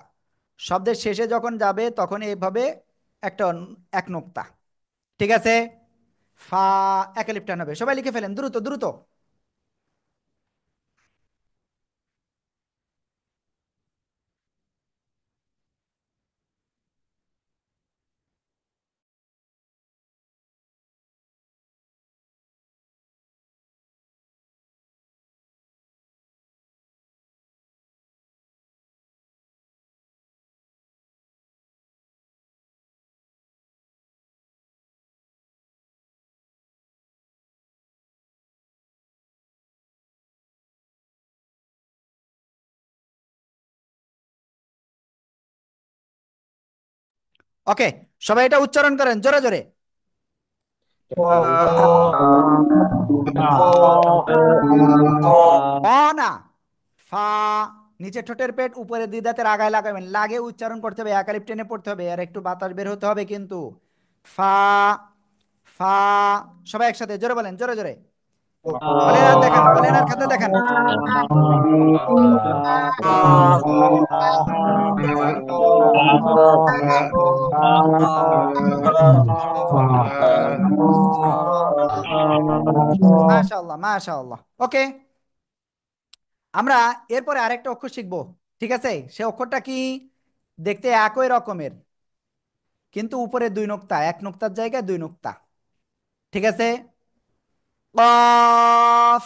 শব্দের শেষে যখন যাবে তখন এইভাবে একটা এক নোক্তা। ঠিক আছে? ফা। একালিপ টান হবে। সবাই লিখে ফেলেন দ্রুত দ্রুত। ওকে, সবাই এটা উচ্চারণ করেন জোরে জোরে। অ না, ফা। নিচের ঠোঁটের পেট, উপরে দুই দাঁতের আগায় লাগাবেন, লাগে উচ্চারণ করতে হবে, একালিপ টেনে পড়তে হবে, আর একটু বাতাস বের হতে হবে কিন্তু। ফা। ফা। সবাই একসাথে জোরে বলেন জোরে জোরে। অলেন আর দেখান, অলেন আর খাতে দেখান। মাশাআল্লাহ মাশাআল্লাহ। ওকে, আমরা এরপরে আরেকটা অক্ষর শিখবো। ঠিক আছে? সে অক্ষরটা কি? দেখতে একই রকমের, কিন্তু উপরে দুই নোক্তা, এক নোক্তার জায়গায় দুই নোক্তা। ঠিক আছে? কফ।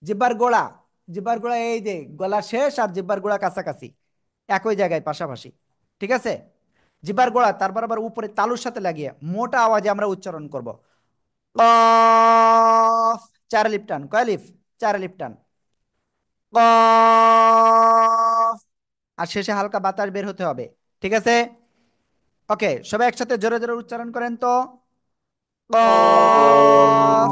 জিব্বার গোড়া, জিব্বার গোড়া এই যে গলা শেষ আর জিব্বার গোড়া কাছাকাছি, একই জায়গায় পাশাপাশি। ঠিক আছে? জিব্বার গোড়া তারপর আবার উপরে তালুর সাথে লাগিয়ে মোটা আওয়াজে আমরা উচ্চারণ করব। কফ। চার লিপ টান। কয় লিপ? চার লিপ টান। কফ। আর শেষে হালকা বাতাস বের হতে হবে। ঠিক আছে? ওকে, সবাই একসাথে জোরে জোরে উচ্চারণ করেন তো। কফ।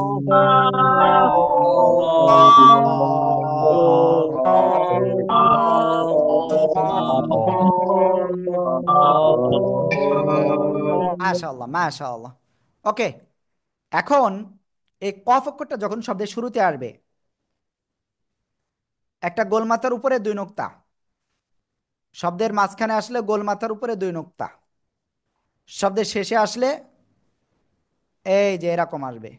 মাশাআল্লাহ মাশাআল্লাহ। ওকে, এখন এই কফ অক্ষরটা যখন শব্দের শুরুতে আসবে, একটা গোলমাথার উপরে দুই নোক্তা। শব্দের মাঝখানে আসলে গোলমাথার উপরে দুই নোক্তা। শব্দের শেষে আসলে এই যে এরকম আসবে।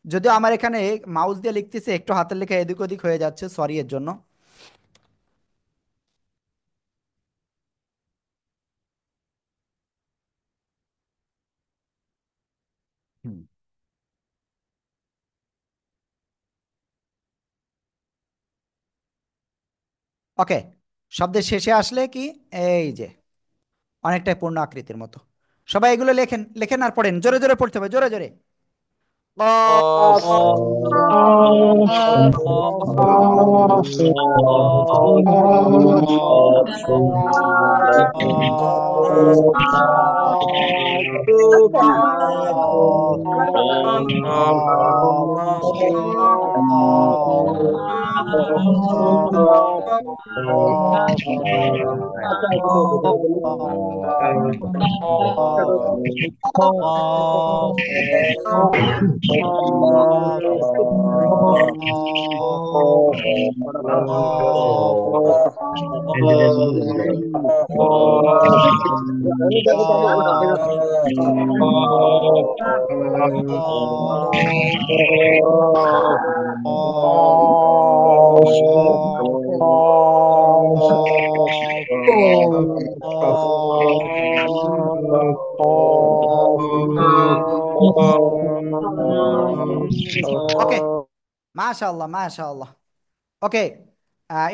যদিও আমার এখানে মাউস দিয়ে লিখতেছে, একটু হাতের লেখা এদিক ওদিক হয়ে যাচ্ছে, সরি এর জন্য। হুম। ওকে, শব্দের শেষে আসলে কি, এই যে অনেকটাই পূর্ণ আকৃতির মতো। সবাই এগুলো লেখেন, লেখেন আর পড়েন, জোরে জোরে পড়তে হবে, জোরে জোরে। কফ। ওকে, মাশাআল্লাহ মাশাআল্লাহ। ওকে,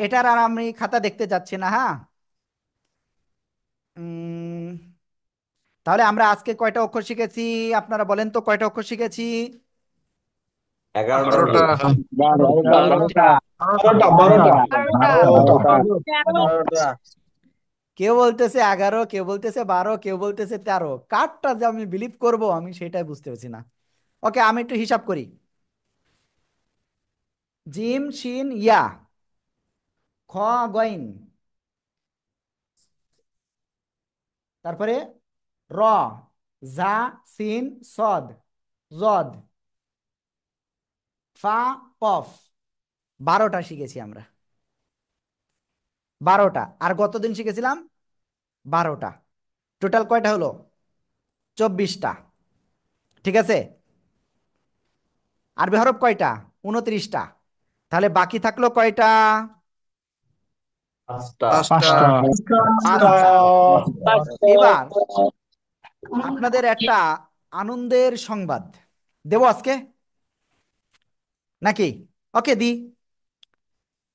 এটার আর আমি খাতা দেখতে যাচ্ছি না, হ্যাঁ। উম, তাহলে আমরা আজকে কয়টা অক্ষর শিখেছি? আপনারা বলেন তো কয়টা অক্ষর শিখেছি? 11টা। 12টা। 12টা। 12টা। কেউ বলতেছে 11, কেউ বলতেছে 12, কেউ বলতেছে 13। কারটা যে আমি বিলিভ করব আমি সেটাই বুঝতে পারছি না। ওকে, আমি একটু হিসাব করি। জিম শিন ইয়া, খ গইন, তারপরে র, জা সিন সদ, জদ, ফা কফ। 12টা শিখেছি আমরা, 12টা। আর গতদিন শিখেছিলাম 12টা। টোটাল কয়টা হলো? 24টা। ঠিক আছে। আরবি হরফ কয়টা? 29টা। তাহলে বাকি থাকলো কয়টা? 5টা। 5টা। 5টা। এবার আপনাদের একটা আনন্দের সংবাদ দেব আজকে, নাকি? ওকে, দি।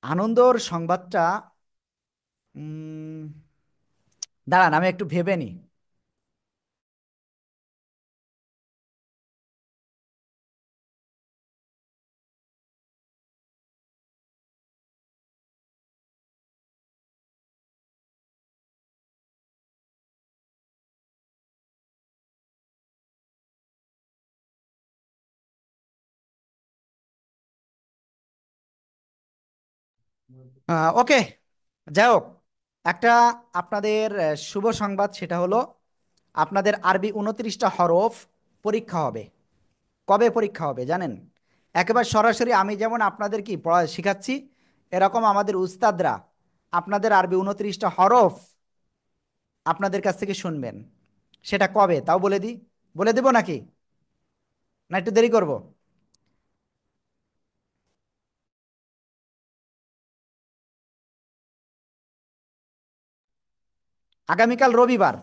আনন্দর সংবাদটা উম, দাঁড়ান আমি একটু ভেবে নি। ওকে, যাই হোক, একটা আপনাদের শুভ সংবাদ, সেটা হলো আপনাদের আরবি 29টা হরফ পরীক্ষা হবে। কবে পরীক্ষা হবে জানেন? একেবারে সরাসরি আমি যেমন আপনাদের কি পড়া শেখাচ্ছি, এরকম আমাদের উস্তাদরা আপনাদের আরবি 29টা হরফ আপনাদের কাছ থেকে শুনবেন। সেটা কবে তাও বলে দিই, বলে দেব নাকি, না একটু দেরি করব? আগামীকাল রবিবার,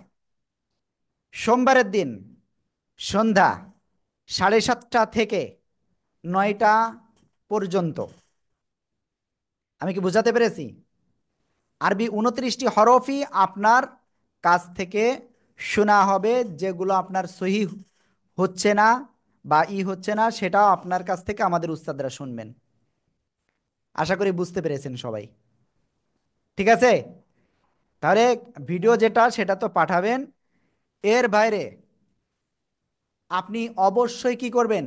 সোমবারের দিন সন্ধ্যা 7:30 থেকে 9টা পর্যন্ত। আমি কি বোঝাতে পেরেছি? আরবি 29টি হরফই আপনার কাছ থেকে শোনা হবে। যেগুলো আপনার সহি হচ্ছে না বা হচ্ছে না, সেটাও আপনার কাছ থেকে আমাদের উস্তাদরা শুনবেন। আশা করি বুঝতে পেরেছেন সবাই। ঠিক আছে। তাহলে ভিডিও যেটা সেটা তো পাঠাবেন। এর বাইরে আপনি অবশ্যই কি করবেন?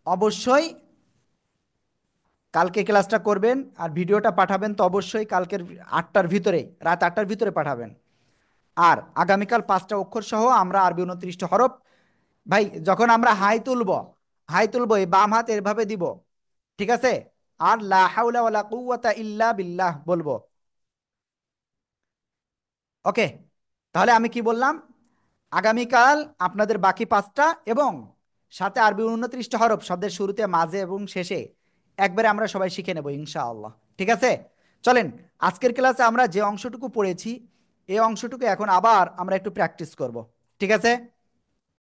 অবশ্যই কালকে ক্লাসটা করবেন আর ভিডিওটা পাঠাবেন তো অবশ্যই কালকের 8টার ভিতরে, রাত 8টার ভিতরে পাঠাবেন। আর আগামীকাল 5টা অক্ষর সহ আমরা আরবি 29টা হরফ, ভাই যখন আমরা হাই তুলবো এই বাম হাত এভাবে দিব। ঠিক আছে। আর লা হাওলা ওয়ালা কুওয়াতা ইল্লা বিল্লাহ বলবো। ওকে, তাহলে আমি কি বললাম? আগামীকাল আপনাদের বাকি 5টা এবং সাথে আরবি 29টা হরফ শব্দের শুরুতে, মাঝে এবং শেষে একবারে আমরা সবাই শিখে নেব ইনশাআল্লাহ। ঠিক আছে। চলেন, আজকের ক্লাসে আমরা যে অংশটুকু পড়েছি এই অংশটুকু এখন আবার আমরা একটু প্র্যাকটিস করব। ঠিক আছে।